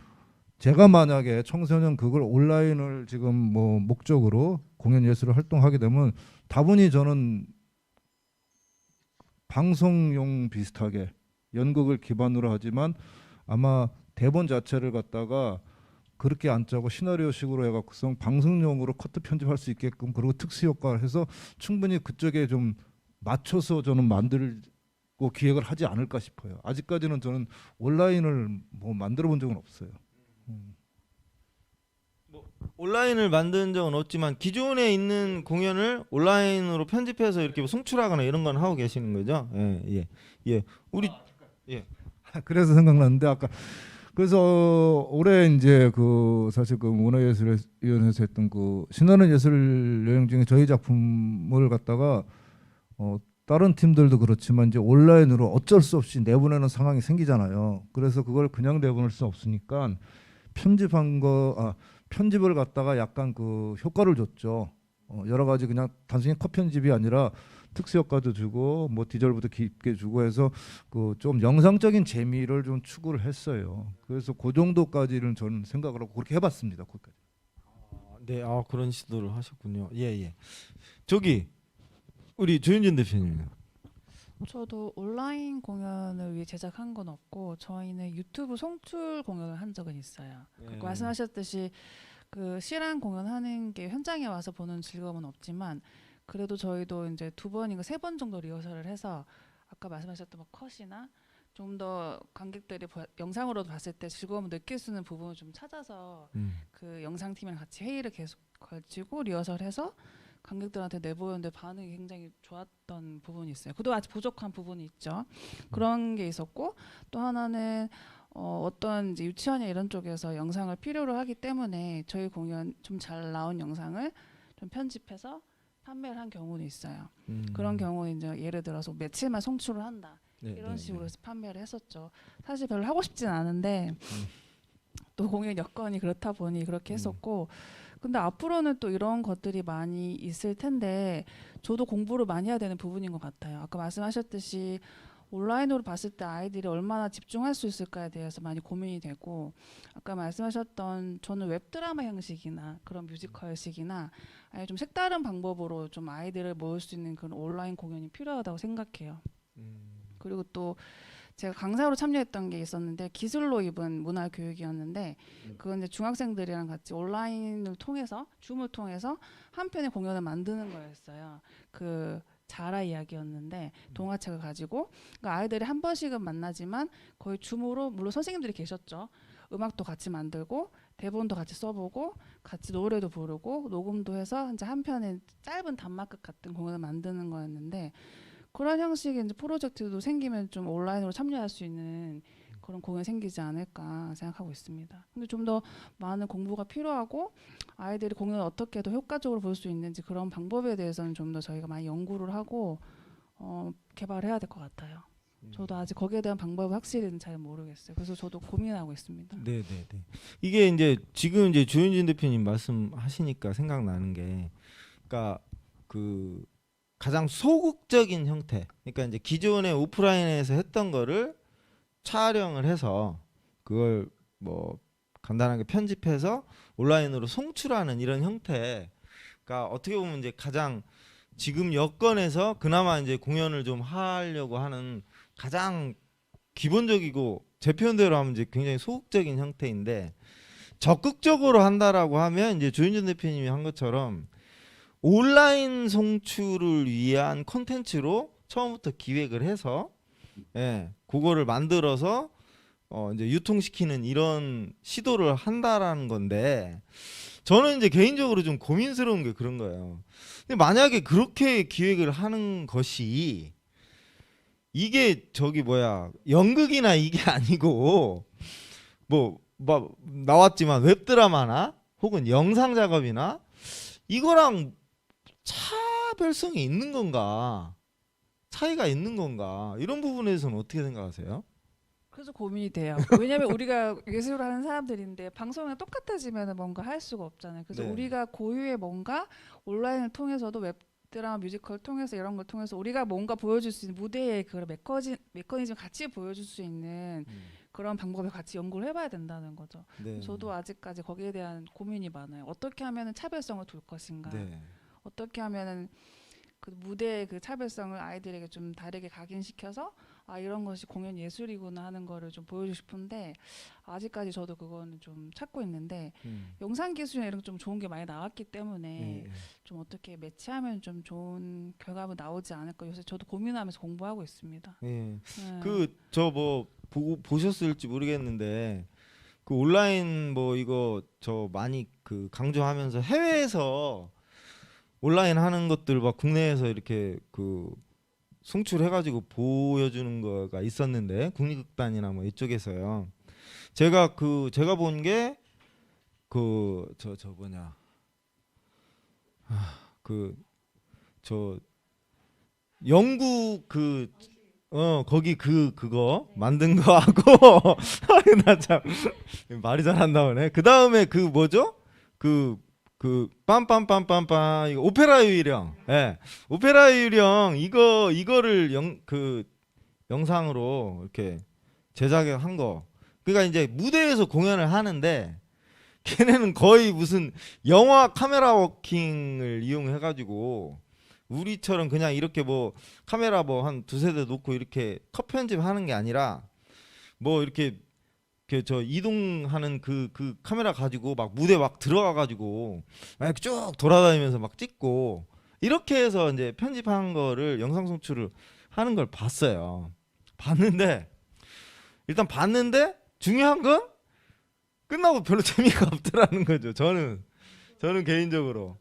제가 만약에 청소년 그걸 온라인을 지금 뭐 목적으로 공연 예술을 활동하게 되면 다분히 저는 방송용 비슷하게 연극을 기반으로 하지만 아마 대본 자체를 갖다가 그렇게 안 짜고 시나리오식으로 해갖고서 방송용으로 커트 편집할 수 있게끔 그리고 특수 효과를 해서 충분히 그쪽에 좀 맞춰서 저는 만들고 기획을 하지 않을까 싶어요. 아직까지는 저는 온라인을 뭐 만들어 본 적은 없어요. 온라인을 만든 적은 없지만 기존에 있는 공연을 온라인으로 편집해서 이렇게 송출하거나 이런 건 하고 계시는 거죠? 예, 예, 예. 우리 그래서 생각났는데 아까 그래서 올해 이제 그 사실 그 문화예술위원회에서 했던 그 신나는 예술 여행 중에 저희 작품을 갖다가 다른 팀들도 그렇지만 이제 온라인으로 어쩔 수 없이 내보내는 상황이 생기잖아요. 그래서 그걸 그냥 내보낼 수 없으니까 편집을 갖다가 약간 그 효과를 줬죠. 여러 가지 그냥 단순히 컷 편집이 아니라 특수 효과도 주고 뭐 디젤부터 깊게 주고 해서 그 좀 영상적인 재미를 좀 추구를 했어요. 그래서 그 정도까지는 저는 생각을 하고 그렇게 해봤습니다. 거기까지. 네, 그런 시도를 하셨군요. 예. 저기 우리 조윤진 대표님. 저도 온라인 공연을 위해 제작한 건 없고 저희는 유튜브 송출 공연을 한 적은 있어요. 예. 말씀하셨듯이 그 실황 공연하는 게 현장에 와서 보는 즐거움은 없지만 그래도 저희도 이제 2번인가 3번 정도 리허설을 해서 아까 말씀하셨던 뭐 컷이나 좀 더 관객들이 영상으로도 봤을 때 즐거움을 느낄 수 있는 부분을 좀 찾아서 그 영상팀이랑 같이 회의를 계속 걸치고 리허설해서 관객들한테 내보였는데 반응이 굉장히 좋았던 부분이 있어요. 그래도 아직 부족한 부분이 있죠. 그런 게 있었고 또 하나는 어떤 이제 유치원이나 이런 쪽에서 영상을 필요로 하기 때문에 저희 공연 좀 잘 나온 영상을 좀 편집해서 판매를 한 경우는 있어요. 그런 경우는 이제 예를 들어서 며칠만 송출을 한다. 네, 이런 식으로 해서 판매를 했었죠. 사실 별로 하고 싶진 않은데 또 공연 여건이 그렇다 보니 그렇게 했었고 근데 앞으로는 또 이런 것들이 많이 있을 텐데 저도 공부를 많이 해야 되는 부분인 것 같아요. 아까 말씀하셨듯이 온라인으로 봤을 때 아이들이 얼마나 집중할 수 있을까에 대해서 많이 고민이 되고 아까 말씀하셨던 저는 웹드라마 형식이나 그런 뮤지컬식이나 아니 좀 색다른 방법으로 좀 아이들을 모을 수 있는 그런 온라인 공연이 필요하다고 생각해요. 그리고 또 제가 강사로 참여했던 게 있었는데 기술로 입은 문화 교육이었는데 그건 이제 중학생들이랑 같이 온라인을 통해서 줌을 통해서 한 편의 공연을 만드는 거였어요. 그 자라 이야기였는데 동화책을 가지고 그러니까 아이들이 한 번씩은 만나지만 거의 줌으로 물론 선생님들이 계셨죠. 음악도 같이 만들고 대본도 같이 써보고 같이 노래도 부르고 녹음도 해서 이제 한 편의 짧은 단막극 같은 공연을 만드는 거였는데 그런 형식의 이제 프로젝트도 생기면 좀 온라인으로 참여할 수 있는 그런 공연이 생기지 않을까 생각하고 있습니다. 근데 좀 더 많은 공부가 필요하고 아이들이 공연을 어떻게 더 효과적으로 볼 수 있는지 그런 방법에 대해서는 좀 더 저희가 많이 연구를 하고 개발해야 될 것 같아요. 저도 아직 거기에 대한 방법을 확실히는 잘 모르겠어요. 그래서 저도 고민하고 있습니다. 네. 이게 이제 지금 이제 조윤진 대표님 말씀하시니까 생각나는 게, 그러니까 그 가장 소극적인 형태. 그러니까 이제 기존에 오프라인에서 했던 거를 촬영을 해서 그걸 뭐 간단하게 편집해서 온라인으로 송출하는 이런 형태가 어떻게 보면 이제 가장 지금 여건에서 그나마 이제 공연을 좀 하려고 하는 가장 기본적이고 제 표현대로 하면 이제 굉장히 소극적인 형태인데, 적극적으로 한다라고 하면 이제 조윤준 대표님이 한 것처럼 온라인 송출을 위한 콘텐츠로 처음부터 기획을 해서 그거를 만들어서 이제 유통시키는 이런 시도를 한다라는 건데, 저는 이제 개인적으로 좀 고민스러운 게 그런 거예요. 근데 만약에 그렇게 기획을 하는 것이 이게 저기 뭐야 연극이나 이게 아니고 뭐 나왔지만 웹드라마나 혹은 영상 작업이나 이거랑 차별성이 있는 건가, 차이가 있는 건가, 이런 부분에서는 어떻게 생각하세요? 그래서 고민이 돼요. 왜냐하면 우리가 예술을 하는 사람들인데 방송이랑 똑같아지면 뭔가 할 수가 없잖아요. 그래서 네. 우리가 고유의 뭔가 온라인을 통해서도 웹드라마 뮤지컬 통해서 이런 걸 통해서 우리가 뭔가 보여줄 수 있는 무대의 그런 메커니즘 같이 보여줄 수 있는 그런 방법을 같이 연구를 해봐야 된다는 거죠. 네. 저도 아직까지 거기에 대한 고민이 많아요. 어떻게 하면은 차별성을 둘 것인가. 네. 어떻게 하면은 그 무대의 그 차별성을 아이들에게 좀 다르게 각인시켜서 아 이런 것이 공연 예술이구나 하는 거를 좀 보여주고 싶은데 아직까지 저도 그거는 좀 찾고 있는데 영상 기술이나 이런 좀 좋은 게 많이 나왔기 때문에 좀 어떻게 매치하면 좀 좋은 결과물 나오지 않을까 요새 저도 고민하면서 공부하고 있습니다. 예. 네. 그 저 뭐 보셨을지 모르겠는데 그 온라인 뭐 이거 저 많이 그 강조하면서 해외에서 온라인 하는 것들 막 국내에서 이렇게 그 송출해가지고 보여주는 거가 있었는데 국립극단이나 뭐 이쪽에서요. 제가 본 게 그 저 뭐냐 그 저 영국 그 거기 그거 만든 거 하고 나 참 말이 잘 안 나오네. 그 다음에 그 뭐죠? 그 그 빰빰빰빰빰 이거 오페라 유령, 예, 오페라 유령 이거를 그 영상으로 이렇게 제작한 거. 그러니까 이제 무대에서 공연을 하는데 걔네는 거의 무슨 영화 카메라 워킹을 이용해가지고 우리처럼 그냥 이렇게 뭐 카메라 뭐 한 두세 대 놓고 이렇게 컷 편집하는 게 아니라 뭐 이렇게 저 이동하는 그 카메라 가지고 막 무대 막 들어가가지고 막 이렇게 쭉 돌아다니면서 막 찍고 이렇게 해서 이제 편집한 거를 영상 송출을 하는 걸 봤어요. 봤는데 일단 봤는데 중요한 건 끝나고 별로 재미가 없더라는 거죠. 저는 개인적으로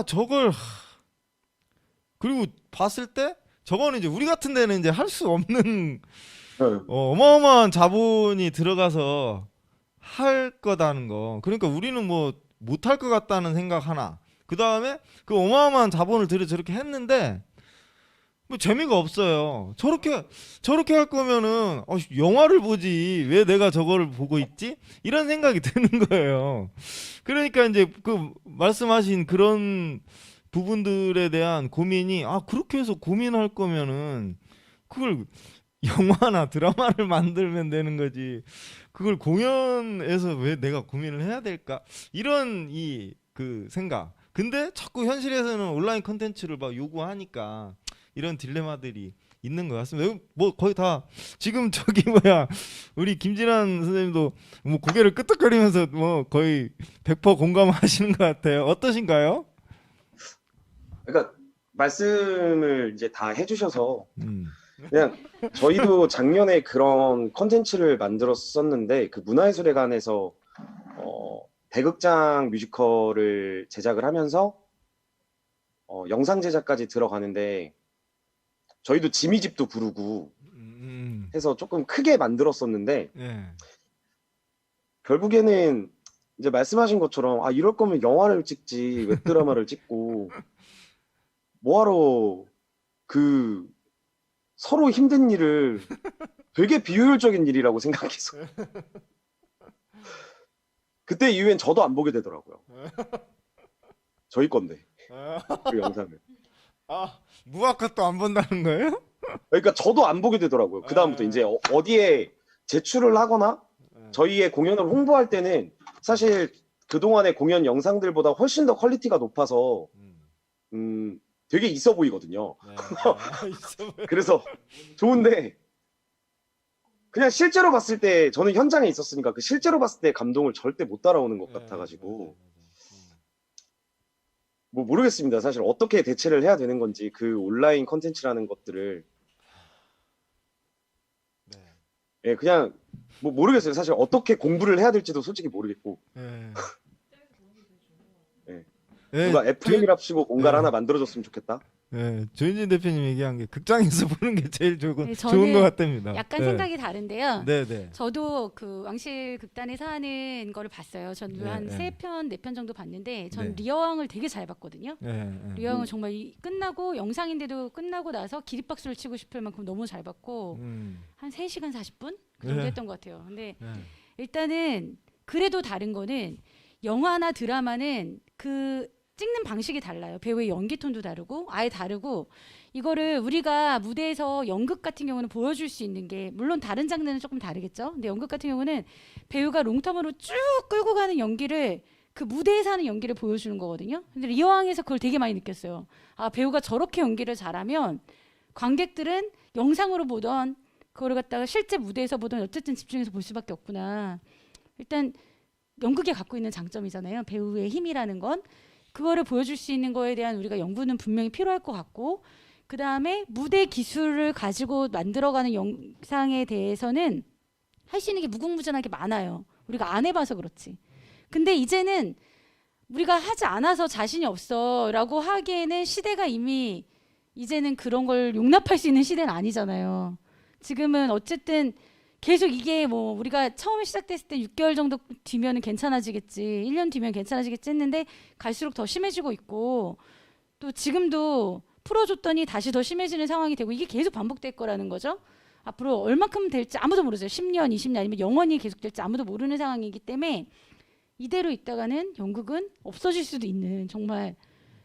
저걸 그리고 봤을 때 저거는 이제 우리 같은 데는 이제 할 수 없는 어마어마한 자본이 들어가서 할 거다는 거. 그러니까 우리는 뭐 못할 것 같다는 생각 하나. 그 다음에 그 어마어마한 자본을 들여 저렇게 했는데 뭐 재미가 없어요. 저렇게 할 거면은 영화를 보지 왜 내가 저거를 보고 있지? 이런 생각이 드는 거예요. 그러니까 이제 그 말씀하신 그런 부분들에 대한 고민이 그렇게 해서 고민할 거면은 그걸 영화나 드라마를 만들면 되는 거지. 그걸 공연에서 왜 내가 고민을 해야 될까? 이런 그 생각. 근데 자꾸 현실에서는 온라인 콘텐츠를 막 요구하니까 이런 딜레마들이 있는 것 같습니다. 뭐 거의 다 지금 우리 김진환 선생님도 뭐 고개를 끄덕거리면서 뭐 거의 100% 공감하시는 것 같아요. 어떠신가요? 그러니까 말씀을 이제 다 해주셔서 그냥 저희도 작년에 그런 컨텐츠를 만들었었는데 그 문화예술회관에서 대극장 뮤지컬을 제작을 하면서 영상 제작까지 들어가는데 저희도 지미집도 부르고 해서 조금 크게 만들었었는데 예. 결국에는 이제 말씀하신 것처럼 이럴 거면 영화를 찍지 웹드라마를 찍고 뭐하러 그 서로 힘든 일을 되게 비효율적인 일이라고 생각해서 그때 이후엔 저도 안 보게 되더라고요. 저희 건데 그 영상을. 무학과도 안 본다는 거예요? 그러니까 저도 안 보게 되더라고요. 그 다음부터 이제 어디에 제출을 하거나 저희의 공연을 홍보할 때는 사실 그동안의 공연 영상들보다 훨씬 더 퀄리티가 높아서 되게 있어 보이거든요. 그래서 좋은데 그냥 실제로 봤을 때 저는 현장에 있었으니까 그 실제로 봤을 때 감동을 절대 못 따라오는 것 같아가지고 뭐 모르겠습니다. 사실 어떻게 대체를 해야 되는 건지 그 온라인 컨텐츠라는 것들을 예, 그냥 뭐 모르겠어요. 사실 어떻게 공부를 해야 될지도 솔직히 모르겠고 누가 FM이랍시고 뭔가를 하나 만들어줬으면 좋겠다. 네, 조윤진 대표님 얘기한 게 극장에서 보는 게 제일 좋은 것 같답니다. 약간 생각이 다른데요. 네. 저도 그 왕실 극단에서 하는 거를 봤어요. 전 한 3편, 4편 정도 봤는데 전 리어왕을 되게 잘 봤거든요. 리어왕은 정말 끝나고 영상인데도 끝나고 나서 기립박수를 치고 싶을 만큼 너무 잘 봤고 한 3시간 40분? 그 정도 했던 것 같아요. 근데 일단은 그래도 다른 거는 영화나 드라마는 그 찍는 방식이 달라요. 배우의 연기 톤도 다르고 아예 다르고 이거를 우리가 무대에서 연극 같은 경우는 보여줄 수 있는 게 물론 다른 장르는 조금 다르겠죠. 근데 연극 같은 경우는 배우가 롱텀으로 쭉 끌고 가는 연기를 그 무대에서 하는 연기를 보여주는 거거든요. 근데 리어왕에서 그걸 되게 많이 느꼈어요. 배우가 저렇게 연기를 잘하면 관객들은 영상으로 보던 그거를 갖다가 실제 무대에서 보던 어쨌든 집중해서 볼 수밖에 없구나. 일단 연극이 갖고 있는 장점이잖아요. 배우의 힘이라는 건. 그거를 보여줄 수 있는 거에 대한 우리가 연구는 분명히 필요할 것 같고 그 다음에 무대 기술을 가지고 만들어가는 영상에 대해서는 할 수 있는 게 무궁무진하게 많아요. 우리가 안 해봐서 그렇지. 근데 이제는 우리가 하지 않아서 자신이 없어 라고 하기에는 시대가 이미 이제는 그런 걸 용납할 수 있는 시대는 아니잖아요. 지금은 어쨌든 계속 이게 뭐 우리가 처음에 시작됐을 때 6개월 정도 뒤면은 괜찮아지겠지, 1년 뒤면 괜찮아지겠지 했는데 갈수록 더 심해지고 있고 또 지금도 풀어줬더니 다시 더 심해지는 상황이 되고 이게 계속 반복될 거라는 거죠. 앞으로 얼마큼 될지 아무도 모르죠. 10년, 20년 아니면 영원히 계속될지 아무도 모르는 상황이기 때문에 이대로 있다가는 연극은 없어질 수도 있는 정말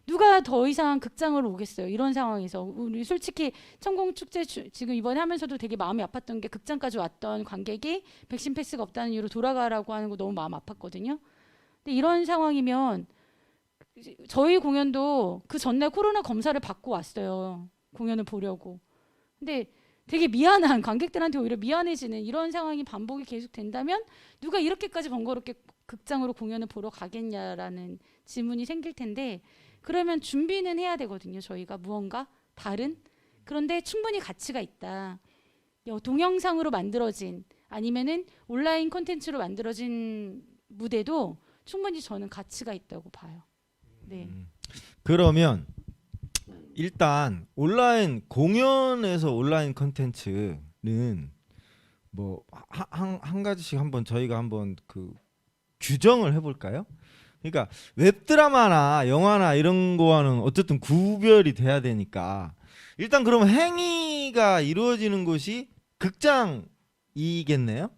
누가 더 이상 극장을 오겠어요. 이런 상황에서 우리 솔직히 천공축제 지금 이번에 하면서도 되게 마음이 아팠던 게 극장까지 왔던 관객이 백신 패스가 없다는 이유로 돌아가라고 하는 거 너무 마음 아팠거든요. 근데 이런 상황이면 저희 공연도 그 전날 코로나 검사를 받고 왔어요. 공연을 보려고. 근데 되게 미안한 관객들한테 오히려 미안해지는 이런 상황이 반복이 계속 된다면 누가 이렇게까지 번거롭게 극장으로 공연을 보러 가겠냐라는 질문이 생길 텐데 그러면 준비는 해야 되거든요. 저희가 무언가 다른 그런데 충분히 가치가 있다. 동영상으로 만들어진 아니면은 온라인 콘텐츠로 만들어진 무대도 충분히 저는 가치가 있다고 봐요. 네. 그러면 일단 온라인 공연에서 온라인 컨텐츠는 뭐 한 가지씩 한번 저희가 한번 그 규정을 해볼까요? 그러니까 웹드라마나 영화나 이런 거와는 어쨌든 구별이 돼야 되니까 일단 그러면 행위가 이루어지는 곳이 극장이겠네요?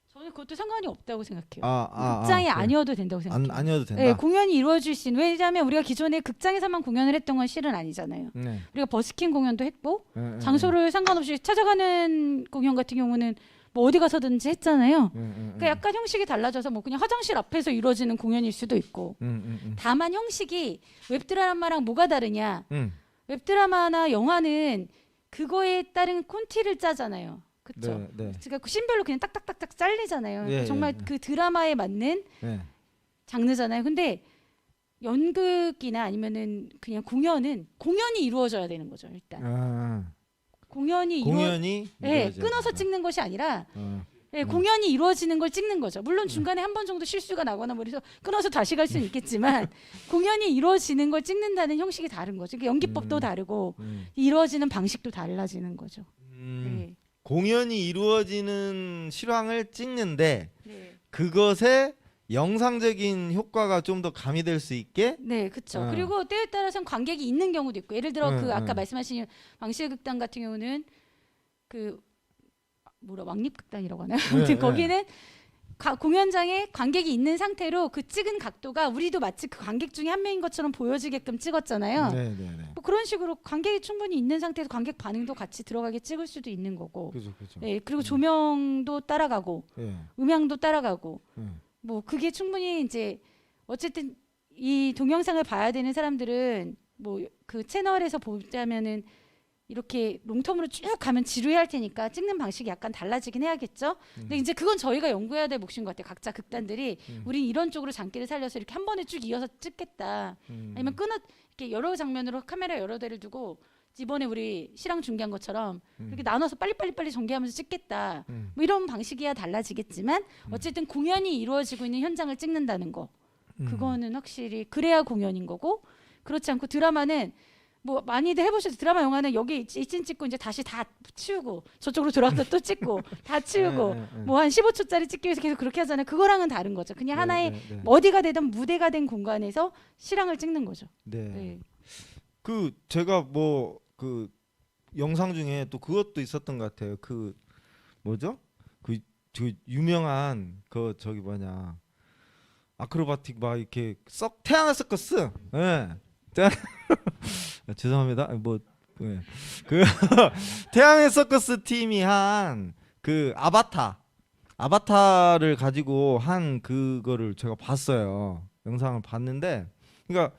저는 그것도 상관이 없다고 생각해요. 아, 극장이 그래. 아니어도 된다고 생각해요. 아니어도 된다. 네, 공연이 이루어질 수 있는 왜냐하면 우리가 기존에 극장에서만 공연을 했던 건 실은 아니잖아요. 네. 우리가 버스킹 공연도 했고 네, 장소를 상관없이 찾아가는 공연 같은 경우는 뭐 어디 가서든지 했잖아요. 그러니까 약간 형식이 달라져서 뭐 그냥 화장실 앞에서 이루어지는 공연일 수도 있고 다만 형식이 웹드라마랑 뭐가 다르냐 웹드라마나 영화는 그거에 따른 콘티를 짜잖아요. 그렇죠. 네, 네. 그러니까 그 씬별로 그냥 딱딱딱딱 잘리잖아요. 예, 정말 예. 그 드라마에 맞는 네. 장르잖아요. 근데 연극이나 아니면은 그냥 공연은 공연이 이루어져야 되는 거죠. 일단 공연이 공연이 네, 이루어져야 끊어서 된다. 찍는 것이 아니라 어. 네, 공연이 이루어지는 걸 찍는 거죠. 물론 중간에 한 번 정도 실수가 나거나 뭐 그래서 끊어서 다시 갈 수는 있겠지만 공연이 이루어지는 걸 찍는다는 형식이 다른 거죠. 그러니까 연기법도 다르고 이루어지는 방식도 달라지는 거죠. 네. 공연이 이루어지는 실황을 찍는데 네. 그것에 영상적인 효과가 좀 더 가미될 수 있게 네, 그렇죠. 어. 그리고 때에 따라서는 관객이 있는 경우도 있고, 예를 들어 그 아까 응. 말씀하신 왕실극단 같은 경우는 그 왕립극단이라고 하나요? 아무튼 네, 거기는 공연장에 관객이 있는 상태로 그 찍은 각도가 우리도 마치 그 관객 중에 한 명인 것처럼 보여지게끔 찍었잖아요. 네, 네, 네. 뭐 그런 식으로 관객이 충분히 있는 상태에서 관객 반응도 같이 들어가게 찍을 수도 있는 거고. 그죠, 그죠. 네, 그리고 조명도 따라가고, 예. 음향도 따라가고. 예. 뭐 그게 충분히 이제 어쨌든 이 동영상을 봐야 되는 사람들은 뭐 그 채널에서 보자면은 이렇게 롱텀으로 쭉 가면 지루해할 테니까 찍는 방식이 약간 달라지긴 해야겠죠. 근데 이제 그건 저희가 연구해야 될 몫인 것 같아요. 각자 극단들이 우리 이런 쪽으로 장기를 살려서 이렇게 한 번에 쭉 이어서 찍겠다. 아니면 이렇게 여러 장면으로 카메라 여러 대를 두고 이번에 우리 실황 중계한 것처럼 이렇게 나눠서 빨리 전개하면서 찍겠다. 뭐 이런 방식이야 달라지겠지만 어쨌든 공연이 이루어지고 있는 현장을 찍는다는 거. 그거는 확실히 그래야 공연인 거고 그렇지 않고 드라마는 뭐 많이들 해보셔서 드라마 영화는 여기 이씬 찍고 이제 다시 다 치우고 저쪽으로 돌아가서 또 찍고 다 치우고 뭐 한 15초짜리 찍기 위해서 계속 그렇게 하잖아요. 그거랑은 다른 거죠. 그냥 하나의 네. 어디가 되든 무대가 된 공간에서 실황을 찍는 거죠. 네. 네. 그 제가 뭐 그 영상 중에 또 그것도 있었던 것 같아요. 그 뭐죠? 그 유명한 그 저기 뭐냐 아크로바틱 막 이렇게 태양의 서커스. 예. 죄송합니다. 뭐 예. 그 태양의 서커스 팀이 한 그 아바타를 가지고 한 그거를 제가 봤어요. 영상을 봤는데 그러니까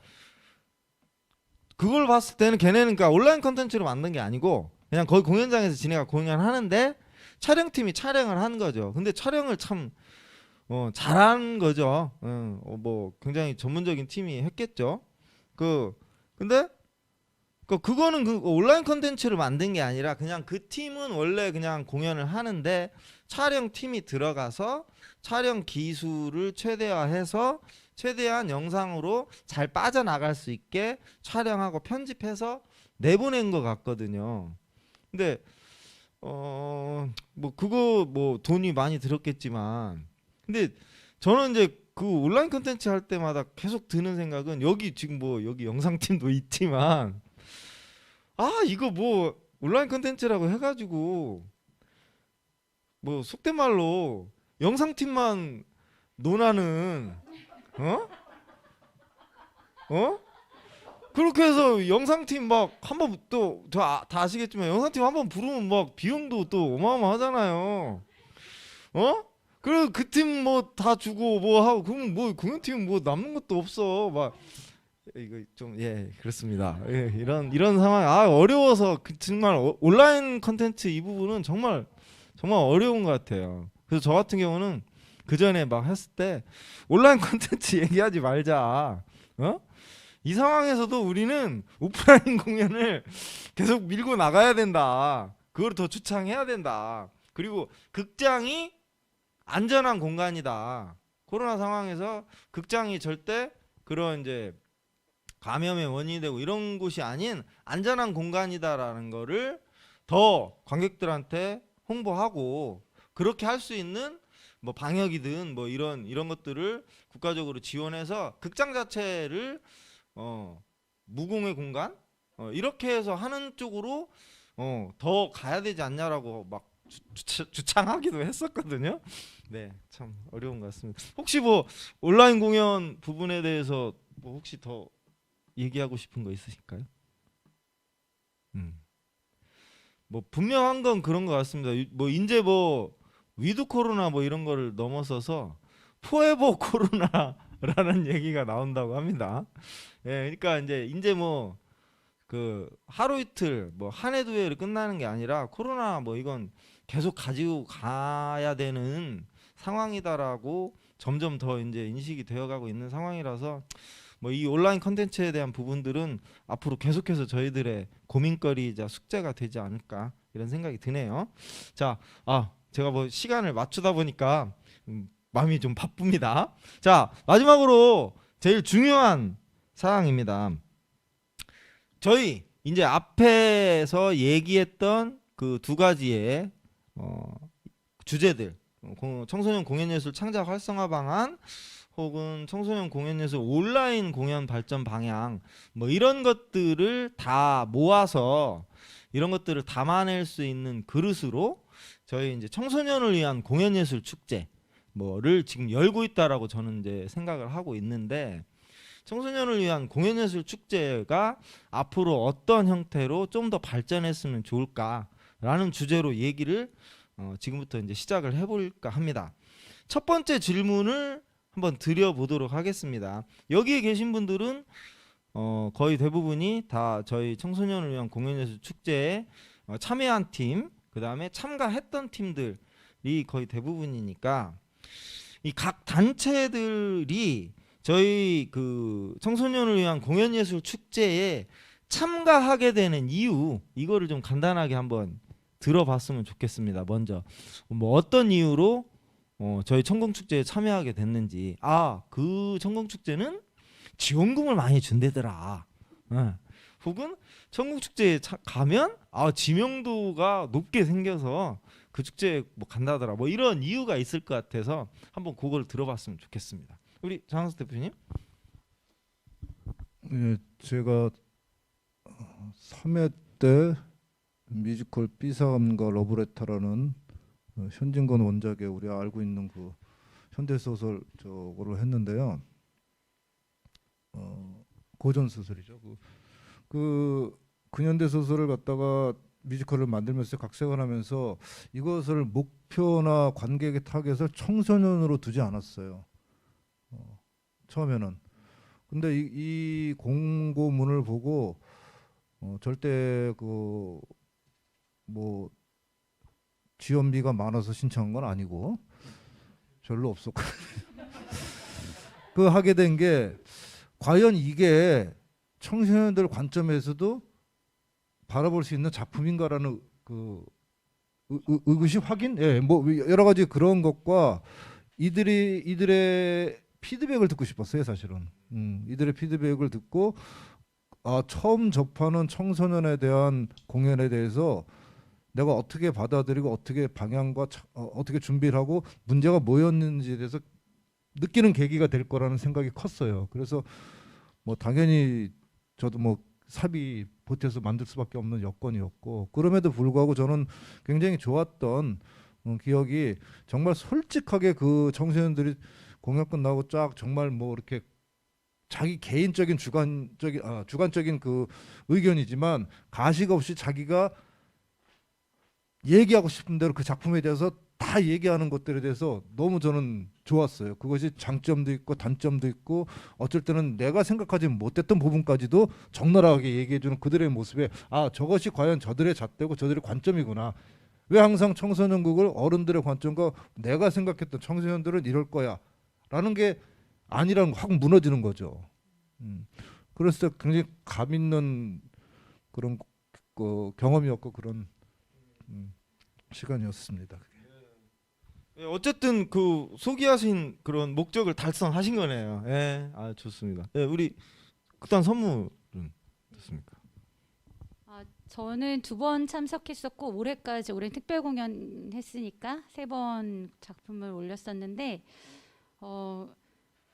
그걸 봤을 때는 걔네는 그러니까 온라인 컨텐츠로 만든 게 아니고 그냥 거기 공연장에서 지네가 공연하는데 촬영팀이 촬영을 한 거죠. 근데 촬영을 참 잘한 거죠. 뭐 굉장히 전문적인 팀이 했겠죠. 근데 그거는 그 온라인 컨텐츠를 만든 게 아니라 그냥 그 팀은 원래 그냥 공연을 하는데 촬영팀이 들어가서 촬영 기술을 최대화해서 최대한 영상으로 잘 빠져나갈 수 있게 촬영하고 편집해서 내보낸 것 같거든요. 근데 뭐 그거 뭐 돈이 많이 들었겠지만 근데 저는 이제 그 온라인 컨텐츠 할 때마다 계속 드는 생각은 여기 지금 뭐 여기 영상팀도 있지만 이거 뭐 온라인 컨텐츠라고 해가지고 뭐 속된 말로 영상팀만 논하는 그렇게 해서 영상팀 막 한번 또 다 아시겠지만 영상팀 한번 부르면 막 비용도 또 어마어마하잖아요. 그리고 그 팀 뭐 다 주고 뭐 하고 그럼 뭐 공연팀 뭐 남는 것도 없어. 막 이거 좀 그렇습니다. 이런 상황 어려워서 정말 온라인 컨텐츠 이 부분은 정말 어려운 것 같아요. 그래서 저 같은 경우는 그 전에 막 했을 때 온라인 컨텐츠 얘기하지 말자. 이 상황에서도 우리는 오프라인 공연을 계속 밀고 나가야 된다. 그걸 더 주창해야 된다. 그리고 극장이 안전한 공간이다. 코로나 상황에서 극장이 절대 그런 이제 감염의 원인이 되고 이런 곳이 아닌 안전한 공간이다라는 거를 더 관객들한테 홍보하고 그렇게 할 수 있는 뭐 방역이든 뭐 이런 것들을 국가적으로 지원해서 극장 자체를 무공의 공간 이렇게 해서 하는 쪽으로 더 가야 되지 않냐라고 막 주창하기도 했었거든요. 네, 참 어려운 것 같습니다. 혹시 뭐 온라인 공연 부분에 대해서 뭐 혹시 더 얘기하고 싶은 거 있으실까요? 뭐 분명한 건 그런 것 같습니다. 뭐 이제 뭐 위드 코로나 뭐 이런 거를 넘어서서 포에버 코로나라는 얘기가 나온다고 합니다. 그러니까 이제 뭐 그 하루 이틀 뭐 한 해 두 해로 끝나는 게 아니라 코로나 뭐 이건 계속 가지고 가야 되는 상황이다라고 점점 더 이제 인식이 되어가고 있는 상황이라서 뭐 이 온라인 컨텐츠에 대한 부분들은 앞으로 계속해서 저희들의 고민거리이자 숙제가 되지 않을까 이런 생각이 드네요. 자, 제가 뭐 시간을 맞추다 보니까 마음이 좀 바쁩니다. 자, 마지막으로 제일 중요한 사항입니다. 저희 이제 앞에서 얘기했던 그 두 가지의 주제들, 청소년 공연예술 창작 활성화 방안 혹은 청소년 공연예술 온라인 공연 발전 방향 뭐 이런 것들을 다 모아서 이런 것들을 담아낼 수 있는 그릇으로 저희 이제 청소년을 위한 공연예술 축제 뭐를 지금 열고 있다라고 저는 이제 생각을 하고 있는데, 청소년을 위한 공연예술 축제가 앞으로 어떤 형태로 좀 더 발전했으면 좋을까라는 주제로 얘기를 지금부터 이제 시작을 해볼까 합니다. 첫 번째 질문을 한번 드려보도록 하겠습니다. 여기에 계신 분들은 거의 대부분이 다 저희 청소년을 위한 공연예술 축제에 참여한 팀, 그 다음에 참가했던 팀들이 거의 대부분이니까 이 각 단체들이 저희 그 청소년을 위한 공연예술 축제에 참가하게 되는 이유, 이거를 좀 간단하게 한번 들어봤으면 좋겠습니다. 먼저 뭐 어떤 이유로 저희 청공축제에 참여하게 됐는지. 그 청공축제는 지원금을 많이 준대더라. 혹은 청공축제에 가면 지명도가 높게 생겨서 그 축제에 뭐 간다더라. 뭐 이런 이유가 있을 것 같아서 한번 그걸 들어봤으면 좋겠습니다. 우리 장항석 대표님. 예, 제가 3회 때 뮤지컬 삐사감과 러브레터라는 현진건 원작의 우리가 알고 있는 그 현대소설 저거를 했는데요. 고전 소설이죠. 그 근현대 소설을 갖다가 뮤지컬을 만들면서 각색을 하면서 이것을 목표나 관객의 타겟을 청소년으로 두지 않았어요. 처음에는. 근데 이 공고문을 보고 절대 그 뭐 지원비가 많아서 신청한 건 아니고 별로 없었고 그 하게 된 게 과연 이게 청소년들 관점에서도 바라볼 수 있는 작품인가라는 그 의구심 확인, 뭐 여러 가지 그런 것과 이들의 피드백을 듣고 싶었어요, 사실은. 이들의 피드백을 듣고 처음 접하는 청소년에 대한 공연에 대해서 내가 어떻게 받아들이고 어떻게 방향과 어떻게 준비를 하고 문제가 뭐였는지에 대해서 느끼는 계기가 될 거라는 생각이 컸어요. 그래서 뭐 당연히 저도 뭐 삽이 보태서 만들 수밖에 없는 여건이었고, 그럼에도 불구하고 저는 굉장히 좋았던 기억이 정말 솔직하게 그 청소년들이 공연 끝나고 쫙 정말 뭐 이렇게 자기 개인적인 주관적인 그 의견이지만 가식 없이 자기가 얘기하고 싶은 대로 그 작품에 대해서 다 얘기하는 것들에 대해서 너무 저는 좋았어요. 그것이 장점도 있고 단점도 있고 어쩔 때는 내가 생각하지 못했던 부분까지도 적나라하게 얘기해주는 그들의 모습에 아 저것이 과연 저들의 잣대고 저들의 관점이구나. 왜 항상 청소년극을 어른들의 관점과 내가 생각했던 청소년들은 이럴 거야 라는 게 아니라는 거 확 무너지는 거죠. 그래서 굉장히 감 있는 그런 경험이었고 그런 시간이었습니다. 예, 어쨌든 그 소개하신 그런 목적을 달성하신 거네요. 예, 아 좋습니다. 예, 우리 그다음 선물은 됐습니까? 저는 2번 참석했었고 올해까지 올해 특별 공연 했으니까 3번 작품을 올렸었는데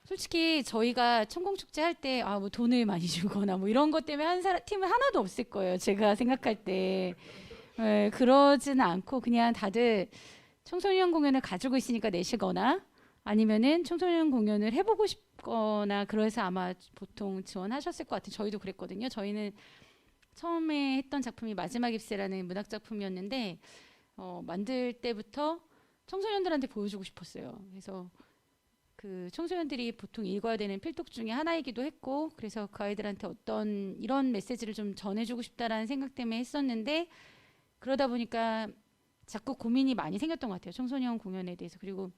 솔직히 저희가 천공축제 할 때 뭐 돈을 많이 주거나 뭐 이런 것 때문에 한 사람 팀은 하나도 없을 거예요. 제가 생각할 때 그러지는 않고 그냥 다들 청소년 공연을 가지고 있으니까 내시거나 아니면은 청소년 공연을 해보고 싶거나 그래서 아마 보통 지원하셨을 것 같아요. 저희도 그랬거든요. 저희는 처음에 했던 작품이 마지막 입새라는 문학 작품이었는데 만들 때부터 청소년들한테 보여주고 싶었어요. 그래서 그 청소년들이 보통 읽어야 되는 필독 중에 하나이기도 했고 그래서 그 아이들한테 어떤 이런 메시지를 좀 전해주고 싶다라는 생각 때문에 했었는데 그러다 보니까 자꾸 고민이 많이 생겼던 것 같아요. 청소년 공연에 대해서. 그리고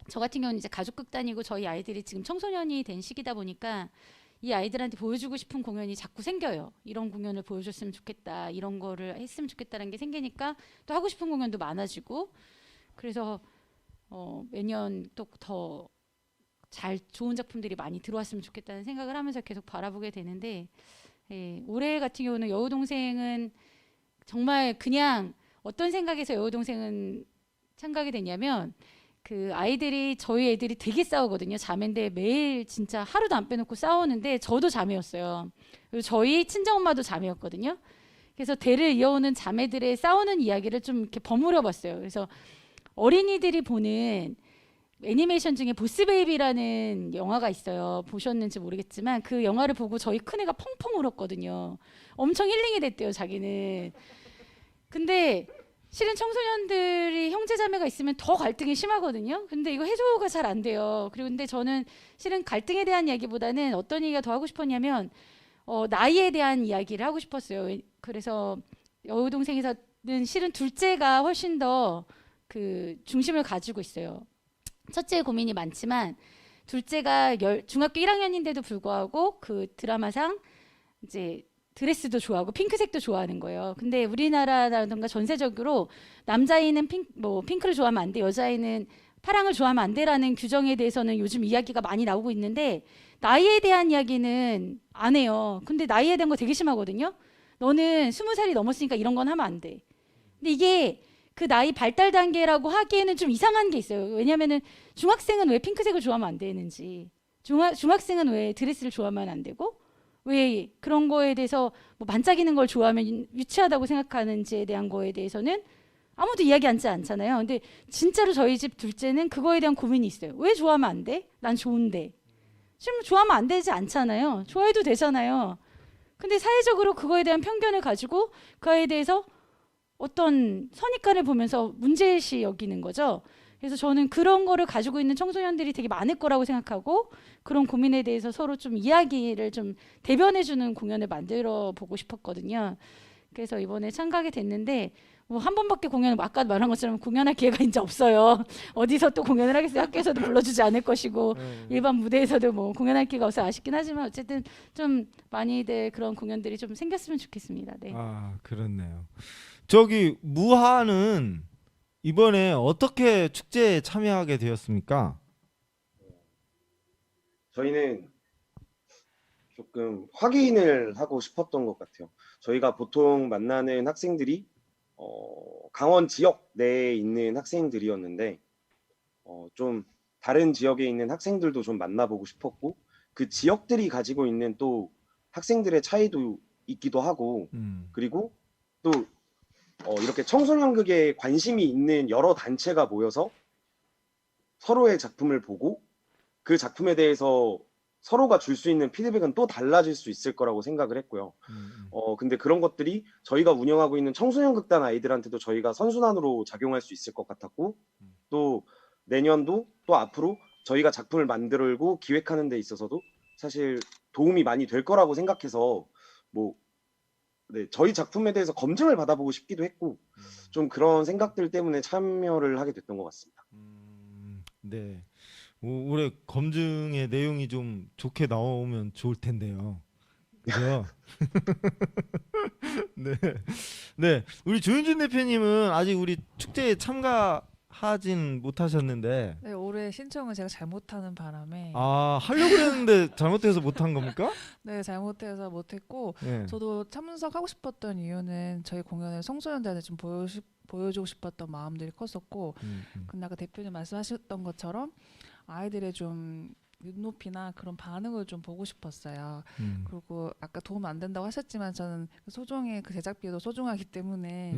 저 같은 경우는 이제 가족극단이고 저희 아이들이 지금 청소년이 된 시기다 보니까 이 아이들한테 보여주고 싶은 공연이 자꾸 생겨요. 이런 공연을 보여줬으면 좋겠다. 이런 거를 했으면 좋겠다는 게 생기니까 또 하고 싶은 공연도 많아지고 그래서 매년 또 더 좋은 작품들이 많이 들어왔으면 좋겠다는 생각을 하면서 계속 바라보게 되는데 올해 같은 경우는 여우동생은 정말 그냥 어떤 생각에서 여우동생은 참가하게 됐냐면 그 아이들이 저희 애들이 되게 싸우거든요. 자매인데 매일 진짜 하루도 안 빼놓고 싸우는데 저도 자매였어요. 그리고 저희 친정엄마도 자매였거든요. 그래서 대를 이어오는 자매들의 싸우는 이야기를 좀 이렇게 버무려 봤어요. 그래서 어린이들이 보는 애니메이션 중에 보스베이비라는 영화가 있어요. 보셨는지 모르겠지만 그 영화를 보고 저희 큰애가 펑펑 울었거든요. 엄청 힐링이 됐대요, 자기는. 근데 실은 청소년들이 형제자매가 있으면 더 갈등이 심하거든요. 근데 이거 해소가 잘 안 돼요. 그리고 근데 저는 실은 갈등에 대한 이야기보다는 어떤 얘기가 더 하고 싶었냐면 나이에 대한 이야기를 하고 싶었어요. 그래서 여우동생에서는 실은 둘째가 훨씬 더 그 중심을 가지고 있어요. 첫째의 고민이 많지만 둘째가 중학교 1학년인데도 불구하고 그 드라마상 이제 드레스도 좋아하고 핑크색도 좋아하는 거예요. 근데 우리나라라든가 전세적으로 남자아이는 핑크를 좋아하면 안 돼, 여자아이는 파랑을 좋아하면 안 돼라는 규정에 대해서는 요즘 이야기가 많이 나오고 있는데 나이에 대한 이야기는 안 해요. 근데 나이에 대한 거 되게 심하거든요. 너는 20살이 넘었으니까 이런 건 하면 안 돼. 근데 이게 그 나이 발달 단계라고 하기에는 좀 이상한 게 있어요. 왜냐면은 중학생은 왜 핑크색을 좋아하면 안 되는지, 중학생은 왜 드레스를 좋아하면 안 되고, 왜 그런 거에 대해서 뭐 반짝이는 걸 좋아하면 유치하다고 생각하는지에 대한 거에 대해서는 아무도 이야기하지 않잖아요. 근데 진짜로 저희 집 둘째는 그거에 대한 고민이 있어요. 왜 좋아하면 안 돼? 난 좋은데. 지금 좋아하면 안 되지 않잖아요. 좋아해도 되잖아요. 근데 사회적으로 그거에 대한 편견을 가지고 그에 대해서 어떤 선입관을 보면서 문제시 여기는 거죠. 그래서 저는 그런 거를 가지고 있는 청소년들이 되게 많을 거라고 생각하고 그런 고민에 대해서 서로 좀 이야기를 좀 대변해주는 공연을 만들어 보고 싶었거든요. 그래서 이번에 참가하게 됐는데 뭐 한 번밖에 공연을 아까 말한 것처럼 공연할 기회가 이제 없어요. 어디서 또 공연을 하겠어요. 학교에서도 불러주지 않을 것이고 일반 무대에서도 뭐 공연할 기회가 없어 아쉽긴 하지만 어쨌든 좀 많이들 그런 공연들이 좀 생겼으면 좋겠습니다. 네. 아 그렇네요. 저기 무하는 이번에 어떻게 축제에 참여하게 되었습니까? 저희는 조금 확인을 하고 싶었던 것 같아요. 저희가 보통 만나는 학생들이 강원 지역 내에 있는 학생들이었는데 좀 다른 지역에 있는 학생들도 좀 만나보고 싶었고 그 지역들이 가지고 있는 또 학생들의 차이도 있기도 하고 그리고 또 이렇게 청소년극에 관심이 있는 여러 단체가 모여서 서로의 작품을 보고 그 작품에 대해서 서로가 줄 수 있는 피드백은 또 달라질 수 있을 거라고 생각을 했고요. 근데 그런 것들이 저희가 운영하고 있는 청소년 극단 아이들한테도 저희가 선순환으로 작용할 수 있을 것 같았고, 또 내년도 또 앞으로 저희가 작품을 만들고 기획하는 데 있어서도 사실 도움이 많이 될 거라고 생각해서 뭐 네, 저희 작품에 대해서 검증을 받아보고 싶기도 했고 좀 그런 생각들 때문에 참여를 하게 됐던 것 같습니다. 네. 올해 검증의 내용이 좀 좋게 나오면 좋을 텐데요. 그죠? 네. 네. 우리 조윤준 대표님은 아직 우리 축제에 참가하진 못하셨는데, 네, 올해 신청을 제가 잘못하는 바람에 아, 하려고 그랬는데 잘못해서 못한 겁니까? 네, 잘못해서 못했고 네. 저도 참석하고 싶었던 이유는 저희 공연을 청소년들한테 좀 보여주고 싶었던 마음들이 컸었고, 근데 아까 대표님 말씀하셨던 것처럼 아이들의 좀 눈높이나 그런 반응을 좀 보고 싶었어요. 그리고 아까 도움 안 된다고 하셨지만 저는 소정의 그 제작비도 소중하기 때문에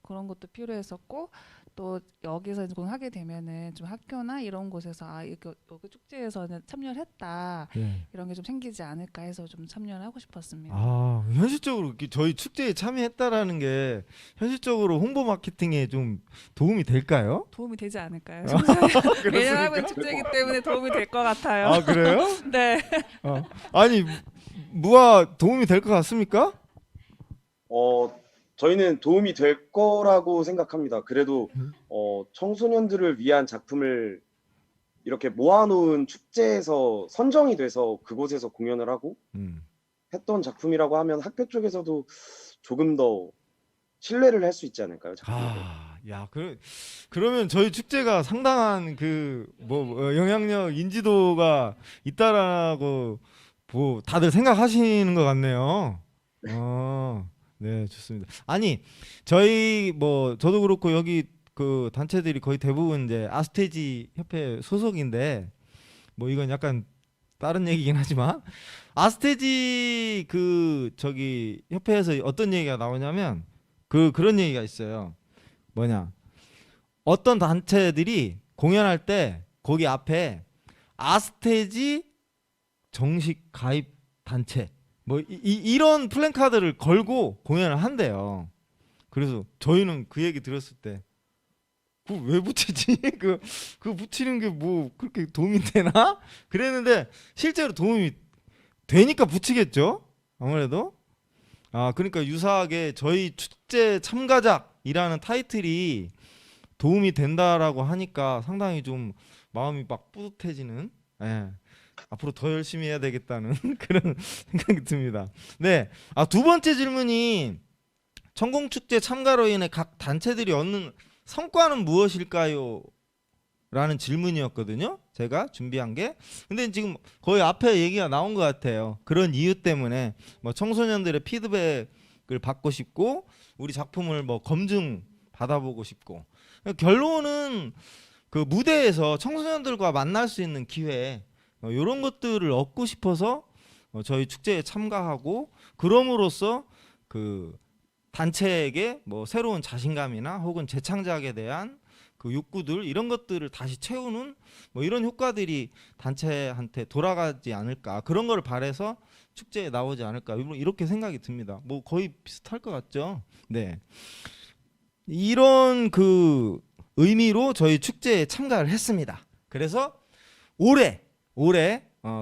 그런 것도 필요했었고, 또 여기서 이제 하게 되면은 좀 학교나 이런 곳에서 여기 축제에서는 참여를 했다, 네. 이런 게 좀 생기지 않을까 해서 좀 참여를 하고 싶었습니다. 아, 현실적으로 이렇게 저희 축제에 참여했다라는 게 현실적으로 홍보 마케팅에 좀 도움이 될까요? 도움이 되지 않을까요? 그렇습니까? 매년 하는 축제이기 때문에 도움이 될 것 같아요. 아, 그래요? 네. 아니, 무아 도움이 될 것 같습니까? 저희는 도움이 될 거라고 생각합니다. 그래도 청소년들을 위한 작품을 이렇게 모아놓은 축제에서 선정이 돼서 그곳에서 공연을 하고 했던 작품이라고 하면 학교 쪽에서도 조금 더 신뢰를 할 수 있지 않을까요? 작품에 대해. 야, 그러면 저희 축제가 상당한 영향력, 인지도가 있다라고 다들 생각하시는 것 같네요. 네, 좋습니다. 아니, 저희 저도 그렇고 여기 그 단체들이 거의 대부분 이제 아스테지 협회 소속인데, 이건 약간 다른 얘기긴 하지만, 아스테지 협회에서 어떤 얘기가 나오냐면 그런 얘기가 있어요. 어떤 단체들이 공연할 때 거기 앞에 아스테지 정식 가입 단체 이런 플랜카드를 걸고 공연을 한대요. 그래서 저희는 그 얘기 들었을 때 왜 붙이지? 그 붙이는 게 그렇게 도움이 되나? 그랬는데 실제로 도움이 되니까 붙이겠죠? 아무래도. 그러니까 유사하게 저희 축제 참가작이라는 타이틀이 도움이 된다라고 하니까 상당히 좀 마음이 막 뿌듯해지는, 앞으로 더 열심히 해야 되겠다는 그런 생각이 듭니다. 네, 두 번째 질문이 천공축제 참가로 인해 각 단체들이 얻는 성과는 무엇일까요? 라는 질문이었거든요. 제가 준비한 게. 근데 지금 거의 앞에 얘기가 나온 것 같아요. 그런 이유 때문에 청소년들의 피드백을 받고 싶고, 우리 작품을 검증 받아보고 싶고, 결론은 그 무대에서 청소년들과 만날 수 있는 기회, 이런 것들을 얻고 싶어서 저희 축제에 참가하고, 그럼으로써 그 단체에게 새로운 자신감이나 혹은 재창작에 대한 그 욕구들, 이런 것들을 다시 채우는 이런 효과들이 단체한테 돌아가지 않을까, 그런 걸 바래서 축제에 나오지 않을까, 이렇게 생각이 듭니다. 거의 비슷할 것 같죠? 네, 이런 그 의미로 저희 축제에 참가를 했습니다. 그래서 올해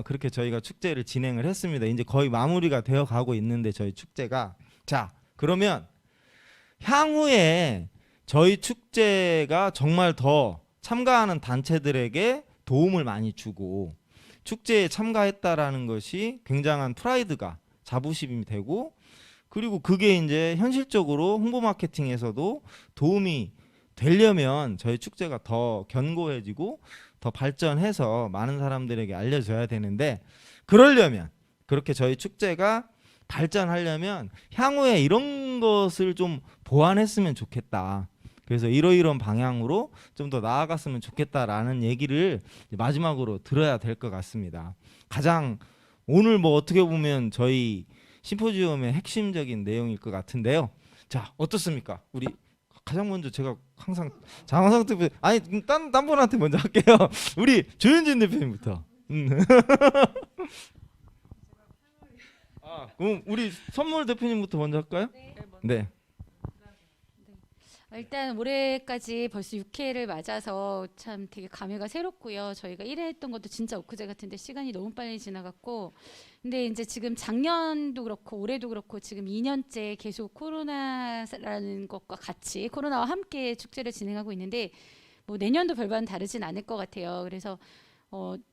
그렇게 저희가 축제를 진행을 했습니다. 이제 거의 마무리가 되어 가고 있는데 저희 축제가, 자, 그러면 향후에 저희 축제가 정말 더 참가하는 단체들에게 도움을 많이 주고 축제에 참가했다라는 것이 굉장한 프라이드가, 자부심이 되고, 그리고 그게 이제 현실적으로 홍보 마케팅에서도 도움이 되려면 저희 축제가 더 견고해지고 더 발전해서 많은 사람들에게 알려져야 되는데, 그러려면, 그렇게 저희 축제가 발전하려면 향후에 이런 것을 좀 보완했으면 좋겠다. 그래서 이러이러한 방향으로 좀 더 나아갔으면 좋겠다라는 얘기를 마지막으로 들어야 될 것 같습니다. 가장 오늘 어떻게 보면 저희 심포지엄의 핵심적인 내용일 것 같은데요. 자, 어떻습니까? 우리 가장 먼저 제가 항상 장항상 대표, 딴 분한테 먼저 할게요. 우리 조윤진 대표님부터. 그럼 우리 선물 대표님부터 먼저 할까요? 네. 일단 올해까지 벌써 6회를 맞아서 참 되게 감회가 새롭고요. 저희가 1회 했던 것도 진짜 엊그제 같은데 시간이 너무 빨리 지나갔고, 근데 이제 지금 작년도 그렇고 올해도 그렇고 지금 2년째 계속 코로나라는 것과 같이 코로나와 함께 축제를 진행하고 있는데 뭐 내년도 별반 다르진 않을 것 같아요. 그래서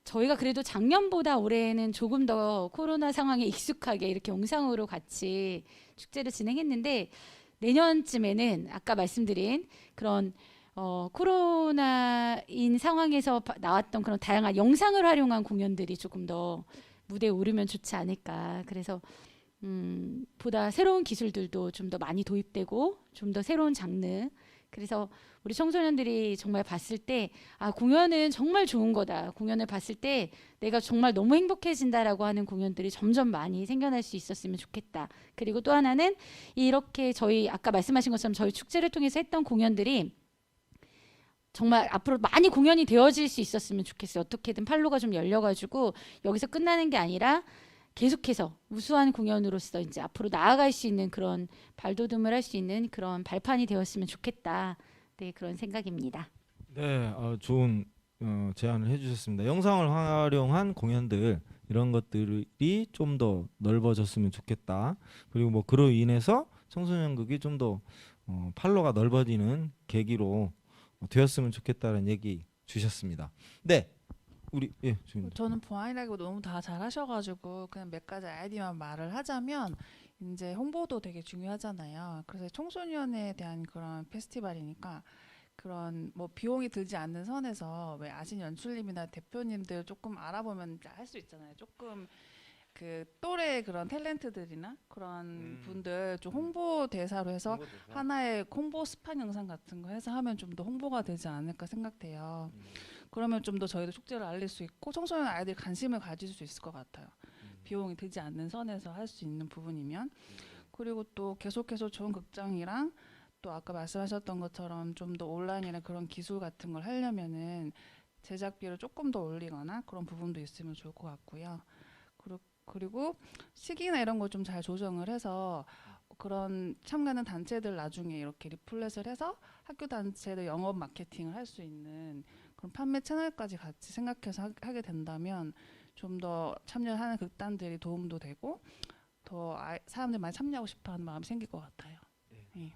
저희가 그래도 작년보다 올해는 조금 더 코로나 상황에 익숙하게 이렇게 영상으로 같이 축제를 진행했는데, 내년쯤에는 아까 말씀드린 그런 코로나인 상황에서 나왔던 그런 다양한 영상을 활용한 공연들이 조금 더 무대에 오르면 좋지 않을까. 그래서 보다 새로운 기술들도 좀 더 많이 도입되고 좀 더 새로운 장르, 그래서 우리 청소년들이 정말 봤을 때 공연은 정말 좋은 거다, 공연을 봤을 때 내가 정말 너무 행복해진다라고 하는 공연들이 점점 많이 생겨날 수 있었으면 좋겠다. 그리고 또 하나는 이렇게 저희 아까 말씀하신 것처럼 저희 축제를 통해서 했던 공연들이 정말 앞으로 많이 공연이 되어질 수 있었으면 좋겠어요. 어떻게든 판로가 좀 열려가지고 여기서 끝나는 게 아니라 계속해서 우수한 공연으로서 이제 앞으로 나아갈 수 있는 그런 발돋움을 할 수 있는 그런 발판이 되었으면 좋겠다. 네, 그런 생각입니다. 네, 좋은 제안을 해주셨습니다. 영상을 활용한 공연들 이런 것들이 좀 더 넓어졌으면 좋겠다. 그리고 뭐 그로 인해서 청소년극이 좀 더 판로가 넓어지는 계기로 되었으면 좋겠다는 얘기 주셨습니다. 네, 우리 주인님. 저는 보안이라고 너무 다 잘하셔가지고 그냥 몇 가지 아이디어만 말을 하자면, 이제 홍보도 되게 중요하잖아요. 그래서 청소년에 대한 그런 페스티벌이니까 그런 뭐 비용이 들지 않는 선에서 왜 아신 연출님이나 대표님들 조금 알아보면 할 수 있잖아요. 조금 그 또래 그런 탤런트들이나 그런 분들 좀 홍보 대사로 해서 하나의 홍보 스판 영상 같은 거 해서 하면 좀 더 홍보가 되지 않을까 생각돼요. 그러면 좀 더 저희도 축제를 알릴 수 있고 청소년 아이들이 관심을 가질 수 있을 것 같아요. 비용이 들지 않는 선에서 할 수 있는 부분이면. 그리고 또 계속해서 좋은 극장이랑 또 아까 말씀하셨던 것처럼 좀 더 온라인이나 그런 기술 같은 걸 하려면은 제작비를 조금 더 올리거나 그런 부분도 있으면 좋을 것 같고요. 그리고 시기나 이런 걸 좀 잘 조정을 해서 그런 참가하는 단체들 나중에 이렇게 리플렛을 해서 학교 단체들 영업 마케팅을 할 수 있는 그런 판매 채널까지 같이 생각해서 하게 된다면 좀 더 참여하는 극단들이 도움도 되고 더 사람들이 많이 참여하고 싶어하는 마음이 생길 것 같아요. 네.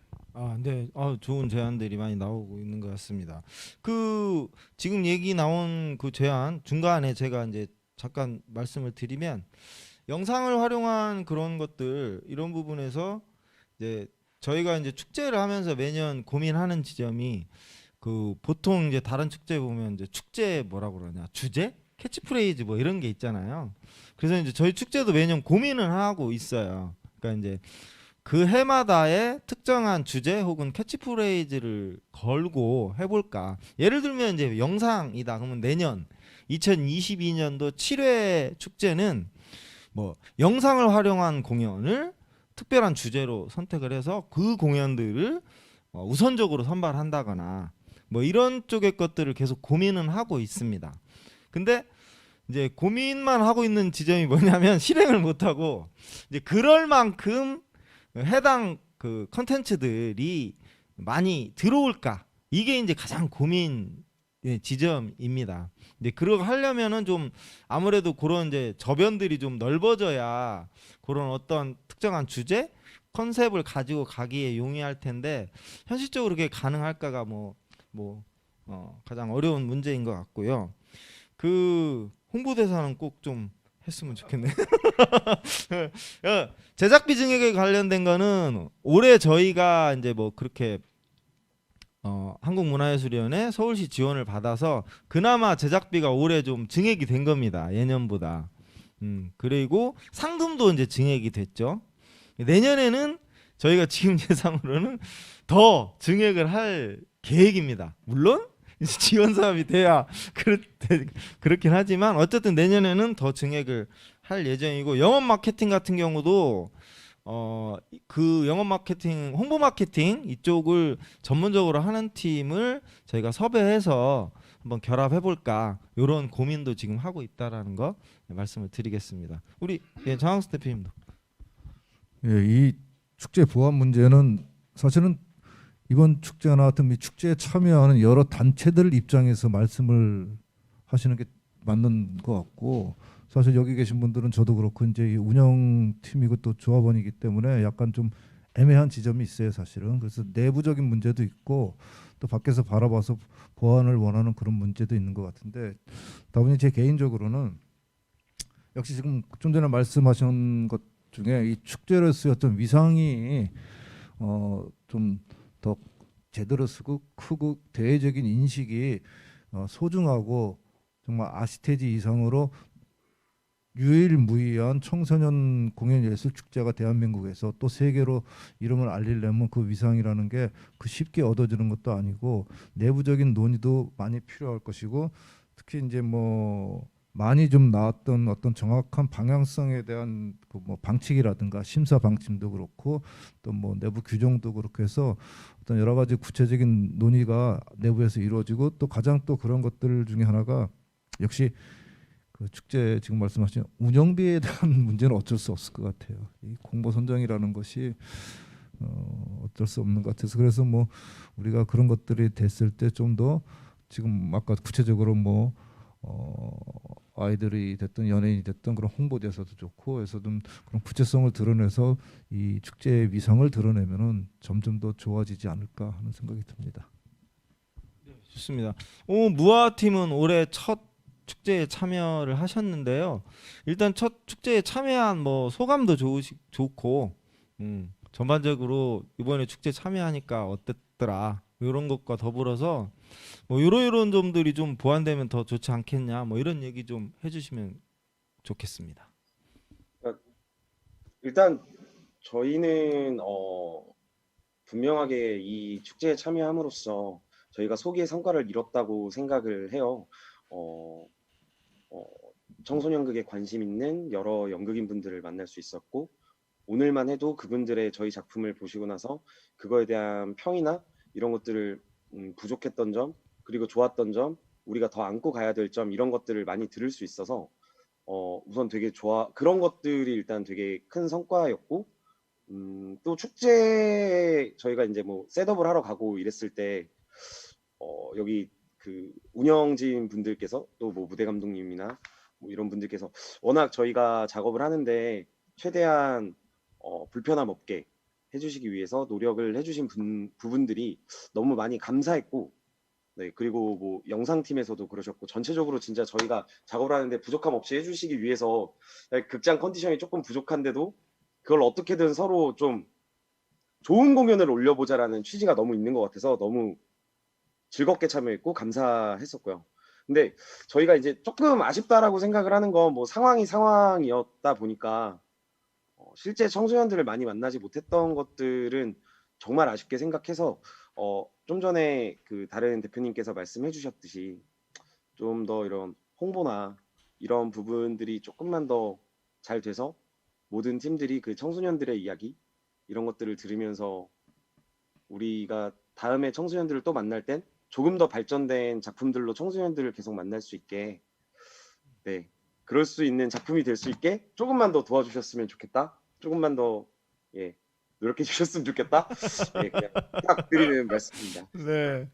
네. 좋은 제안들이 많이 나오고 있는 것 같습니다. 그 지금 얘기 나온 그 제안 중간에 제가 이제 잠깐 말씀을 드리면, 영상을 활용한 그런 것들 이런 부분에서 이제 저희가 이제 축제를 하면서 매년 고민하는 지점이, 그 보통 이제 다른 축제 보면 이제 축제 뭐라고 그러냐, 주제? 캐치프레이즈 뭐 이런 게 있잖아요. 그래서 이제 저희 축제도 매년 고민을 하고 있어요. 그러니까 이제 그 해마다의 특정한 주제 혹은 캐치프레이즈를 걸고 해볼까. 예를 들면 이제 영상이다 그러면 내년 2022년도 7회 축제는 뭐 영상을 활용한 공연을 특별한 주제로 선택을 해서 그 공연들을 우선적으로 선발한다거나 뭐 이런 쪽의 것들을 계속 고민은 하고 있습니다. 근데 이제 고민만 하고 있는 지점이 뭐냐면 실행을 못하고, 이제 그럴 만큼 해당 그 컨텐츠들이 많이 들어올까, 이게 이제 가장 고민 지점입니다. 이제 그러고 하려면은 좀 아무래도 그런 이제 저변들이 좀 넓어져야 그런 어떤 특정한 주제 컨셉을 가지고 가기에 용이할 텐데, 현실적으로 그게 가능할까가 가장 어려운 문제인 것 같고요. 그 홍보대사는 꼭 좀 했으면 좋겠네. 제작비 증액에 관련된 거는 올해 저희가 이제 뭐 그렇게 한국문화예술위원회 서울시 지원을 받아서 그나마 제작비가 올해 좀 증액이 된 겁니다. 예년보다. 그리고 상금도 이제 증액이 됐죠. 내년에는 저희가 지금 예상으로는 더 증액을 할 계획입니다. 물론 지원 사업이 돼야 그렇긴 하지만 어쨌든 내년에는 더 증액을 할 예정이고, 영업 마케팅 같은 경우도 그 영업 마케팅, 홍보 마케팅 이쪽을 전문적으로 하는 팀을 저희가 섭외해서 한번 결합해 볼까 이런 고민도 지금 하고 있다라는 거 말씀을 드리겠습니다. 우리 장항수 대표님도. 예, 이 축제 보안 문제는 사실은 이번 축제나 하여튼 이 축제에 참여하는 여러 단체들 입장에서 말씀을 하시는 게 맞는 것 같고, 사실 여기 계신 분들은 저도 그렇고 이제 이 운영팀이고 또 조합원이기 때문에 약간 좀 애매한 지점이 있어요, 사실은. 그래서 내부적인 문제도 있고 또 밖에서 바라봐서 보완을 원하는 그런 문제도 있는 것 같은데, 다분히 제 개인적으로는 역시 지금 좀 전에 말씀하신 것 중에 이 축제로서의 어떤 위상이 좀 더 제대로 쓰고 크고 대외적인 인식이 소중하고 정말 아시테지 이상으로 유일무이한 청소년 공연예술 축제가 대한민국에서 또 세계로 이름을 알리려면 그 위상이라는 게 그 쉽게 얻어지는 것도 아니고 내부적인 논의도 많이 필요할 것이고, 특히 이제 뭐 많이 좀 나왔던 어떤 정확한 방향성에 대한 그 뭐 방침이라든가 심사 방침도 그렇고 또 뭐 내부 규정도 그렇게 해서 어떤 여러 가지 구체적인 논의가 내부에서 이루어지고, 또 가장 또 그런 것들 중에 하나가 역시 그 축제 지금 말씀하신 운영비에 대한 문제는 어쩔 수 없을 것 같아요. 이 공보 선정이라는 것이 어쩔 수 없는 것 같아서, 그래서 뭐 우리가 그런 것들이 됐을 때 좀 더 지금 아까 구체적으로 뭐 아이들이 됐든 연예인이 됐든 그런 홍보대사도 좋고 해서 좀 그런 구체성을 드러내서 이 축제의 위상을 드러내면은 점점 더 좋아지지 않을까 하는 생각이 듭니다. 좋습니다. 무아팀은 올해 첫 축제에 참여를 하셨는데요. 일단 첫 축제에 참여한 뭐 소감도 좋고 전반적으로 이번에 축제 참여하니까 어땠더라 이런 것과 더불어서 뭐 이런 점들이 좀 보완되면 더 좋지 않겠냐 뭐 이런 얘기 좀 해주시면 좋겠습니다. 일단 저희는 분명하게 이 축제에 참여함으로써 저희가 소기의 성과를 이뤘다고 생각을 해요. 청소년극에 관심 있는 여러 연극인 분들을 만날 수 있었고, 오늘만 해도 그분들의 저희 작품을 보시고 나서 그거에 대한 평이나 이런 것들을 부족했던 점, 그리고 좋았던 점, 우리가 더 안고 가야 될 점, 이런 것들을 많이 들을 수 있어서 우선 되게 그런 것들이 일단 되게 큰 성과였고, 또 축제 저희가 이제 뭐 셋업을 하러 가고 이랬을 때 여기 그 운영진 분들께서 또 뭐 무대 감독님이나 뭐 이런 분들께서 워낙 저희가 작업을 하는데 최대한 불편함 없게 해주시기 위해서 노력을 해주신 부분들이 너무 많이 감사했고, 네, 그리고 뭐 영상팀에서도 그러셨고, 전체적으로 진짜 저희가 작업을 하는데 부족함 없이 해주시기 위해서 극장 컨디션이 조금 부족한데도 그걸 어떻게든 서로 좀 좋은 공연을 올려보자라는 취지가 너무 있는 것 같아서 너무 즐겁게 참여했고 감사했었고요. 근데 저희가 이제 조금 아쉽다라고 생각을 하는 건 뭐 상황이었다 보니까 실제 청소년들을 많이 만나지 못했던 것들은 정말 아쉽게 생각해서 좀 전에 그 다른 대표님께서 말씀해 주셨듯이 좀 더 이런 홍보나 이런 부분들이 조금만 더 잘 돼서 모든 팀들이 그 청소년들의 이야기 이런 것들을 들으면서 우리가 다음에 청소년들을 또 만날 땐 조금 더 발전된 작품들로 청소년들을 계속 만날 수 있게, 네, 그럴 수 있는 작품이 될 수 있게 조금만 더 도와주셨으면 좋겠다. 조금만 더 노력해 주셨으면 좋겠다. 예, 그냥 딱 드리는 말씀입니다. 네,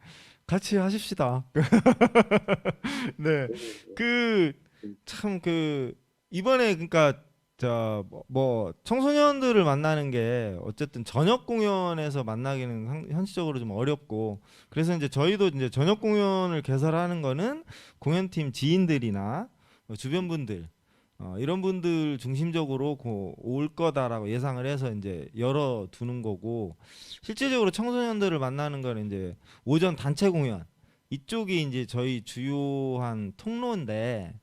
같이 하십시다. 네, 참 이번에 그러니까 뭐 청소년들을 만나는 게 어쨌든 저녁 공연에서 만나기는 현실적으로 좀 어렵고, 그래서 이제 저희도 이제 저녁 공연을 개설하는 거는 공연팀 지인들이나 주변 분들 이런 분들 중심적으로 올 거다라고 예상을 해서 이제 열어 두는 거고, 실제적으로 청소년들을 만나는 거는 이제 오전 단체 공연 이쪽이 이제 저희 주요한 통로인데,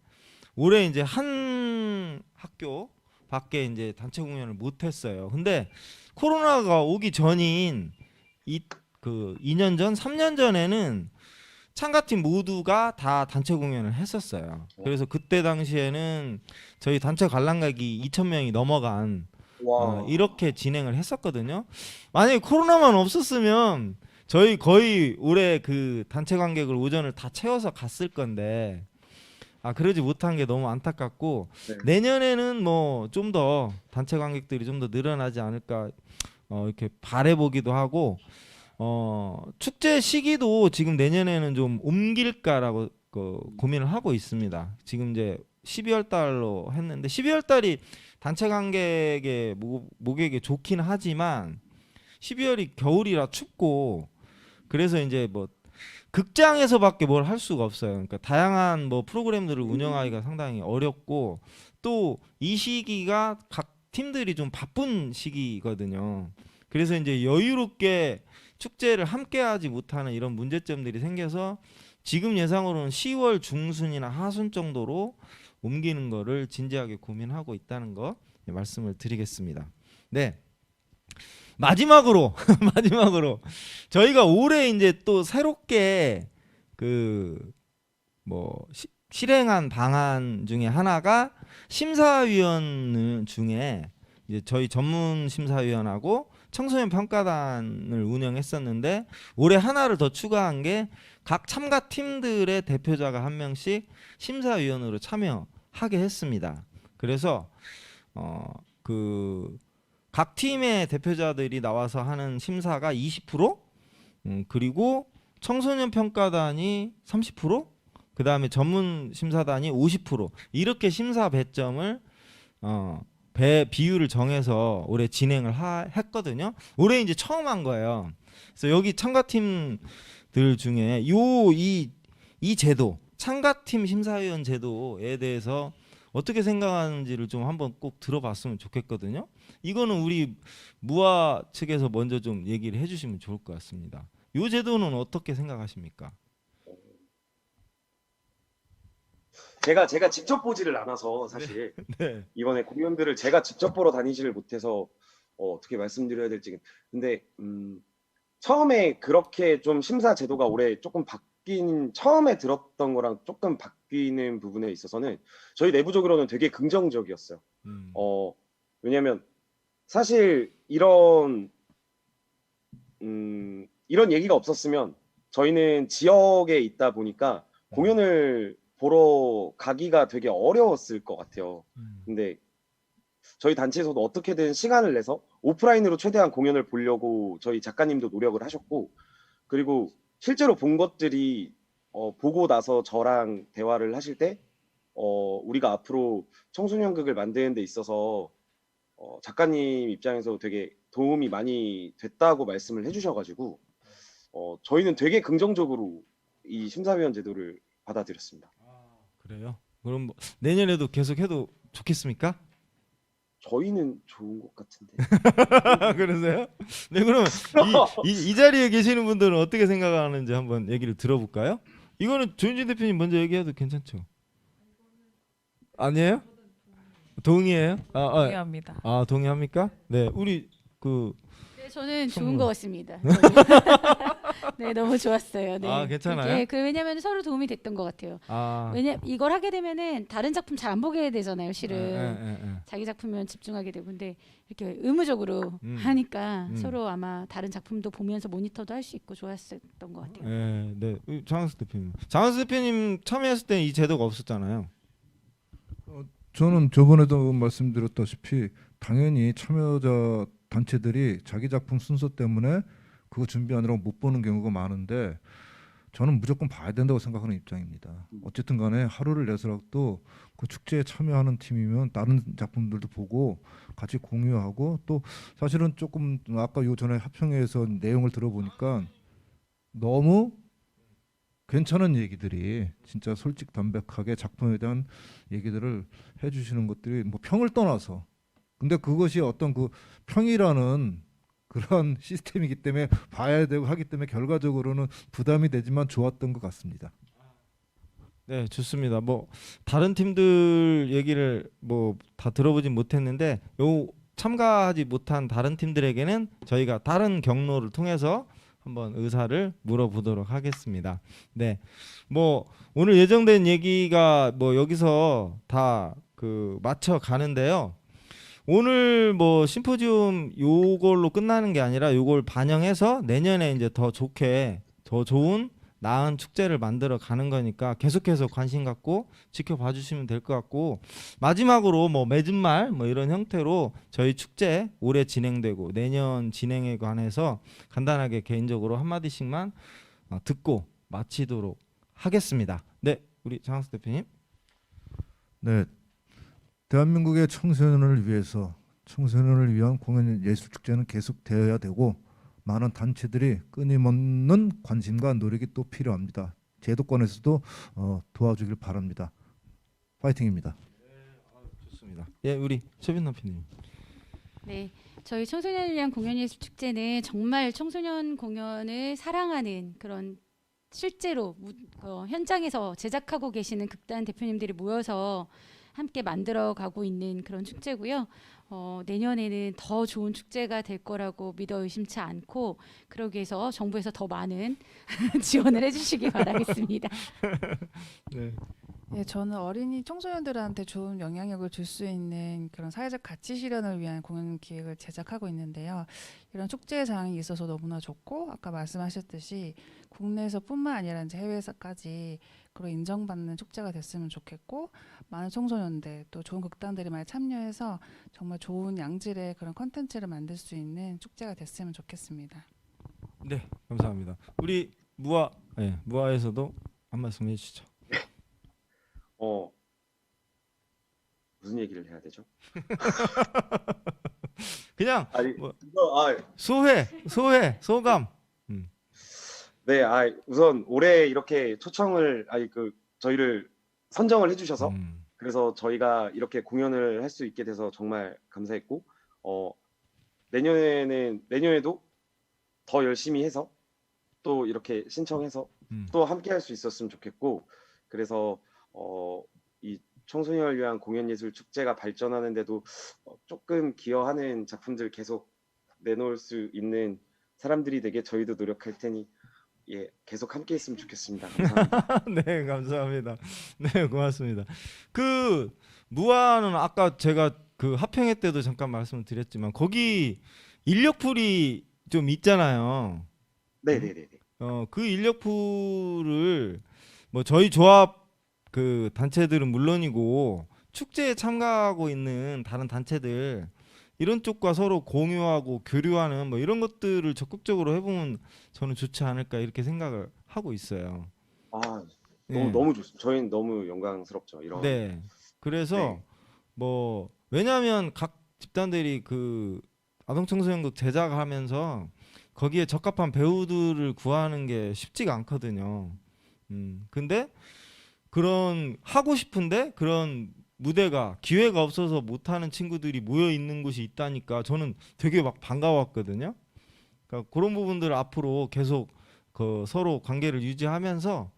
올해 이제 한 학교 밖에 이제 단체 공연을 못 했어요. 근데 코로나가 오기 전인 2년 전, 3년 전에는 참가팀 모두가 다 단체 공연을 했었어요. 그래서 그때 당시에는 저희 단체 관람객이 2,000명이 넘어간 와. 이렇게 진행을 했었거든요. 만약에 코로나만 없었으면 저희 거의 올해 그 단체 관객을 오전을 다 채워서 갔을 건데 그러지 못한 게 너무 안타깝고 네. 내년에는 뭐 좀 더 단체 관객들이 좀 더 늘어나지 않을까 이렇게 바라보기도 하고 축제 시기도 지금 내년에는 좀 옮길까라고 고민을 하고 있습니다. 지금 이제 12월 달로 했는데 12월 달이 단체 관객의 목에게 좋긴 하지만 12월이 겨울이라 춥고 그래서 이제 뭐 극장에서밖에 뭘 할 수가 없어요. 그러니까 다양한 뭐 프로그램들을 운영하기가 상당히 어렵고 또 이 시기가 각 팀들이 좀 바쁜 시기거든요. 그래서 이제 여유롭게 축제를 함께하지 못하는 이런 문제점들이 생겨서 지금 예상으로는 10월 중순이나 하순 정도로 옮기는 거를 진지하게 고민하고 있다는 거 말씀을 드리겠습니다. 네. 마지막으로 저희가 올해 이제 또 새롭게 실행한 방안 중에 하나가 심사위원 중에 이제 저희 전문 심사위원하고 청소년 평가단을 운영했었는데 올해 하나를 더 추가한 게 각 참가 팀들의 대표자가 한 명씩 심사위원으로 참여하게 했습니다. 그래서 각 팀의 대표자들이 나와서 하는 심사가 20%, 그리고 청소년 평가단이 30%, 그 다음에 전문 심사단이 50% 이렇게 심사 배점을 비율을 정해서 올해 진행을 했거든요. 올해 이제 처음 한 거예요. 그래서 여기 참가팀들 중에 이 제도, 참가팀 심사위원 제도에 대해서 어떻게 생각하는지를 좀 한번 꼭 들어봤으면 좋겠거든요. 이거는 우리 무아 측에서 먼저 좀 얘기를 해주시면 좋을 것 같습니다. 이 제도는 어떻게 생각하십니까? 제가 직접 보지를 않아서 사실 네. 이번에 공연들을 제가 직접 보러 다니지를 못해서 어떻게 말씀드려야 될지. 근데 처음에 그렇게 좀 심사 제도가 올해 조금 처음에 들었던 거랑 조금 바뀌는 부분에 있어서는 저희 내부적으로는 되게 긍정적이었어요. 왜냐면 사실 이런 얘기가 없었으면 저희는 지역에 있다 보니까 공연을 보러 가기가 되게 어려웠을 것 같아요. 근데 저희 단체에서도 어떻게든 시간을 내서 오프라인으로 최대한 공연을 보려고 저희 작가님도 노력을 하셨고, 그리고 실제로 본 것들이 보고 나서 저랑 대화를 하실 때 우리가 앞으로 청소년극을 만드는 데 있어서 작가님 입장에서 되게 도움이 많이 됐다고 말씀을 해주셔가지고 저희는 되게 긍정적으로 이 심사위원 제도를 받아들였습니다. 그래요? 그럼 뭐 내년에도 계속 해도 좋겠습니까? 저희는 좋은 것 같은데. 그러세요? 네, 그럼 이 자리에 계시는 분들은 어떻게 생각하는지 한번 얘기를 들어볼까요? 이거는 조윤진 대표님 먼저 얘기해도 괜찮죠? 아니에요? 동의해요? 동의합니다. 동의합니까? 네, 우리 네, 저는 좋은 선물. 것 같습니다. 네, 너무 좋았어요. 네. 괜찮아요? 왜냐면 서로 도움이 됐던 것 같아요. 왜냐 이걸 하게 되면은 다른 작품 잘 안 보게 되잖아요. 실은 자기 작품면 집중하게 되고, 근데 이렇게 의무적으로 하니까 서로 아마 다른 작품도 보면서 모니터도 할 수 있고 좋았었던 것 같아요. 네. 장한수 대표님 참여했을 때 이 제도가 없었잖아요. 저는 저번에도 말씀드렸다시피 당연히 참여자 단체들이 자기 작품 순서 때문에 그거 준비하느라고 못 보는 경우가 많은데 저는 무조건 봐야 된다고 생각하는 입장입니다. 어쨌든 간에 하루를 내서라도 그 축제에 참여하는 팀이면 다른 작품들도 보고 같이 공유하고, 또 사실은 조금 아까 요 전에 합평회에서 내용을 들어보니까 너무 괜찮은 얘기들이 진짜 솔직담백하게 작품에 대한 얘기들을 해주시는 것들이 뭐 평을 떠나서, 근데 그것이 어떤 그 평이라는 그런 시스템이기 때문에 봐야 되고 하기 때문에 결과적으로는 부담이 되지만 좋았던 것 같습니다. 네, 좋습니다. 뭐 다른 팀들 얘기를 뭐 다 들어보진 못했는데 참가하지 못한 다른 팀들에게는 저희가 다른 경로를 통해서 한번 의사를 물어보도록 하겠습니다. 네, 뭐 오늘 예정된 얘기가 뭐 여기서 다 맞춰 가는데요. 오늘 뭐 심포지움 요걸로 끝나는 게 아니라 요걸 반영해서 내년에 이제 더 좋게 더 좋은 나은 축제를 만들어 가는 거니까 계속해서 관심 갖고 지켜봐 주시면 될 것 같고, 마지막으로 뭐 맺은 말 뭐 이런 형태로 저희 축제 올해 진행되고 내년 진행에 관해서 간단하게 개인적으로 한마디씩만 듣고 마치도록 하겠습니다. 네, 우리 장학수 대표님. 네, 대한민국의 청소년을 위해서 청소년을 위한 공연 예술 축제는 계속되어야 되고 많은 단체들이 끊임없는 관심과 노력이 또 필요합니다. 제도권에서도 도와주길 바랍니다. 파이팅입니다. 좋습니다. 예, 우리 최빈남 PD님. 네, 저희 청소년을 위한 공연예술 축제는 정말 청소년 공연을 사랑하는 그런 실제로 현장에서 제작하고 계시는 극단 대표님들이 모여서 함께 만들어가고 있는 그런 축제고요. 내년에는 더 좋은 축제가 될 거라고 믿어 의심치 않고, 그러기 위해서 정부에서 더 많은 지원을 해주시기 바라겠습니다. 네. 예, 저는 어린이 청소년들한테 좋은 영향력을 줄 수 있는 그런 사회적 가치 실현을 위한 공연 기획을 제작하고 있는데요. 이런 축제장이 있어서 너무나 좋고, 아까 말씀하셨듯이 국내에서뿐만 아니라 이제 해외에서까지 그런 인정받는 축제가 됐으면 좋겠고, 많은 청소년들 또 좋은 극단들이 많이 참여해서 정말 좋은 양질의 그런 컨텐츠를 만들 수 있는 축제가 됐으면 좋겠습니다. 네, 감사합니다. 우리 무아, 예, 무아에서도 한 말씀 해주시죠. 무슨 얘기를 해야 되죠? 그냥 아니, 뭐, 이거, 소감. 네, 우선 올해 이렇게 초청을, 저희를 선정을 해주셔서, 그래서 저희가 이렇게 공연을 할 수 있게 돼서 정말 감사했고, 내년에도 더 열심히 해서 또 이렇게 신청해서 또 함께 할 수 있었으면 좋겠고, 그래서 이 청소년을 위한 공연예술 축제가 발전하는데도 조금 기여하는 작품들 계속 내놓을 수 있는 사람들이 되게 저희도 노력할 테니 예, 계속 함께 했으면 좋겠습니다. 감사합니다. 네, 감사합니다. 네, 고맙습니다. 그 무아는 아까 제가 그 합평회 때도 잠깐 말씀을 드렸지만 거기 인력풀이 좀 있잖아요. 네네네. 그 인력풀을 뭐 저희 조합 그 단체들은 물론이고 축제에 참가하고 있는 다른 단체들 이런 쪽과 서로 공유하고 교류하는 뭐 이런 것들을 적극적으로 해보면 저는 좋지 않을까 이렇게 생각을 하고 있어요. 너무 예. 너무 좋습니다. 저희는 너무 영광스럽죠. 이런. 네. 그래서 네. 뭐 왜냐하면 각 집단들이 그 아동청소년극 제작하면서 거기에 적합한 배우들을 구하는 게 쉽지가 않거든요. 근데 그런 하고 싶은데 그런 무대가 기회가 없어서 못하는 친구들이 모여 있는 곳이 있다니까 저는 되게 막 반가웠거든요. 그러니까 그런 부분들을 앞으로 계속 그 서로 관계를 유지하면서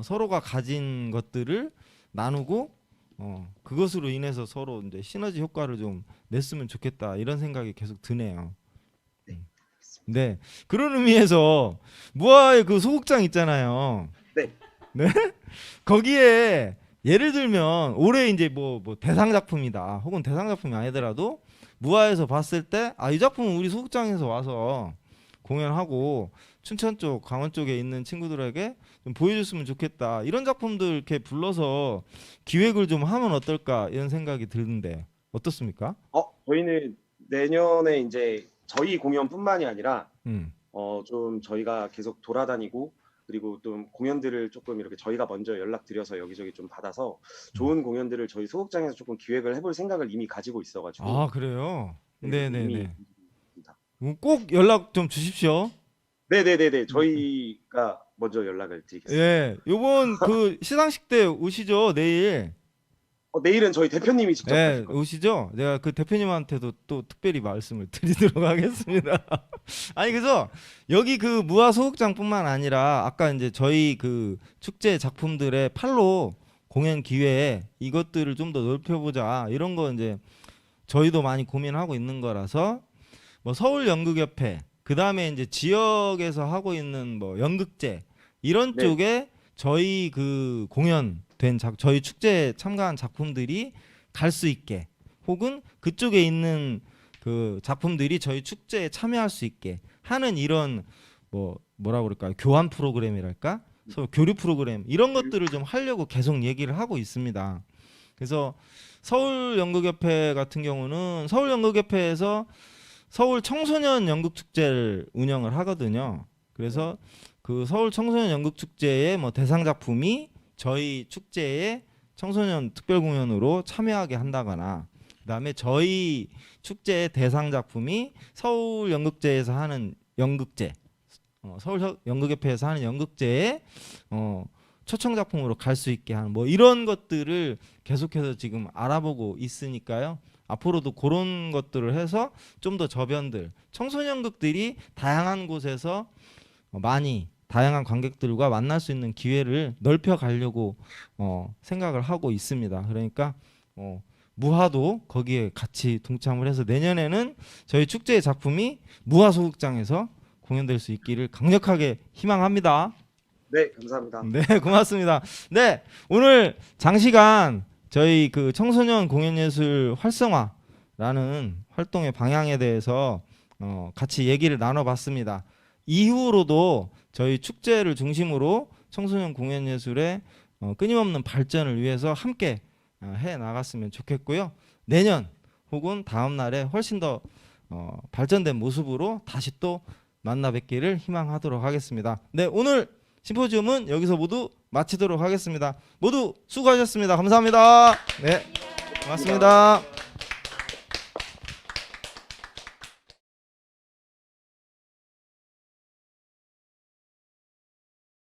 서로가 가진 것들을 나누고 그것으로 인해서 서로 이제 시너지 효과를 좀 냈으면 좋겠다 이런 생각이 계속 드네요. 네, 그런 의미에서 무아의 그 소극장 있잖아요. 네. 네, 거기에 예를 들면 올해 이제 뭐 대상 작품이다 혹은 대상 작품이 아니더라도 무아에서 봤을 때 이 작품은 우리 소극장에서 와서 공연하고 춘천 쪽 강원 쪽에 있는 친구들에게 좀 보여줬으면 좋겠다 이런 작품들 이렇게 불러서 기획을 좀 하면 어떨까 이런 생각이 드는데 어떻습니까? 저희는 내년에 이제 저희 공연뿐만이 아니라 좀 저희가 계속 돌아다니고 그리고 또 공연들을 조금 이렇게 저희가 먼저 연락드려서 여기저기 좀 받아서 좋은 공연들을 저희 소극장에서 조금 기획을 해볼 생각을 이미 가지고 있어가지고. 아, 그래요? 네네네. 있습니다. 꼭 연락 좀 주십시오. 네네네네. 저희가 먼저 연락을 드리겠습니다. 예, 요번 그 시상식 때 오시죠 내일. 내일은 저희 대표님이 직접 네, 가실 거예요. 오시죠. 내가 그 대표님한테도 또 특별히 말씀을 드리도록 하겠습니다. 아니 그래서 여기 그 무아 소극장뿐만 아니라 아까 이제 저희 그 축제 작품들의 팔로 공연 기회에 이것들을 좀 더 넓혀보자 이런 거 이제 저희도 많이 고민하고 있는 거라서 뭐 서울 연극협회 그 다음에 이제 지역에서 하고 있는 뭐 연극제 이런 네. 쪽에 저희 그 공연 된 저희 축제에 참가한 작품들이 갈 수 있게 혹은 그쪽에 있는 그 작품들이 저희 축제에 참여할 수 있게 하는 이런 뭐라 그럴까요? 교환 프로그램이랄까? 서로 교류 프로그램 이런 것들을 좀 하려고 계속 얘기를 하고 있습니다. 그래서 서울연극협회 같은 경우는 서울연극협회에서 서울 청소년 연극축제를 운영을 하거든요. 그래서 그 서울 청소년 연극축제의 뭐 대상 작품이 저희 축제에 청소년 특별 공연으로 참여하게 한다거나, 그다음에 저희 축제의 대상 작품이 서울 연극제에서 하는 연극제, 서울 연극협회에서 하는 연극제에 초청 작품으로 갈 수 있게 하는 뭐 이런 것들을 계속해서 지금 알아보고 있으니까요. 앞으로도 그런 것들을 해서 좀 더 저변들, 청소년극들이 다양한 곳에서 많이 다양한 관객들과 만날 수 있는 기회를 넓혀 가려고 생각을 하고 있습니다. 그러니까 무하도 거기에 같이 동참을 해서 내년에는 저희 축제의 작품이 무하소극장에서 공연될 수 있기를 강력하게 희망합니다. 네, 감사합니다. 네, 고맙습니다. 네, 오늘 장시간 저희 그 청소년 공연예술 활성화라는 활동의 방향에 대해서 같이 얘기를 나눠봤습니다. 이후로도 저희 축제를 중심으로 청소년 공연예술의 끊임없는 발전을 위해서 함께 해 나갔으면 좋겠고요. 내년 혹은 다음 날에 훨씬 더 발전된 모습으로 다시 또 만나 뵙기를 희망하도록 하겠습니다. 네, 오늘 심포지움은 여기서 모두 마치도록 하겠습니다. 모두 수고하셨습니다. 감사합니다. 네, 고맙습니다.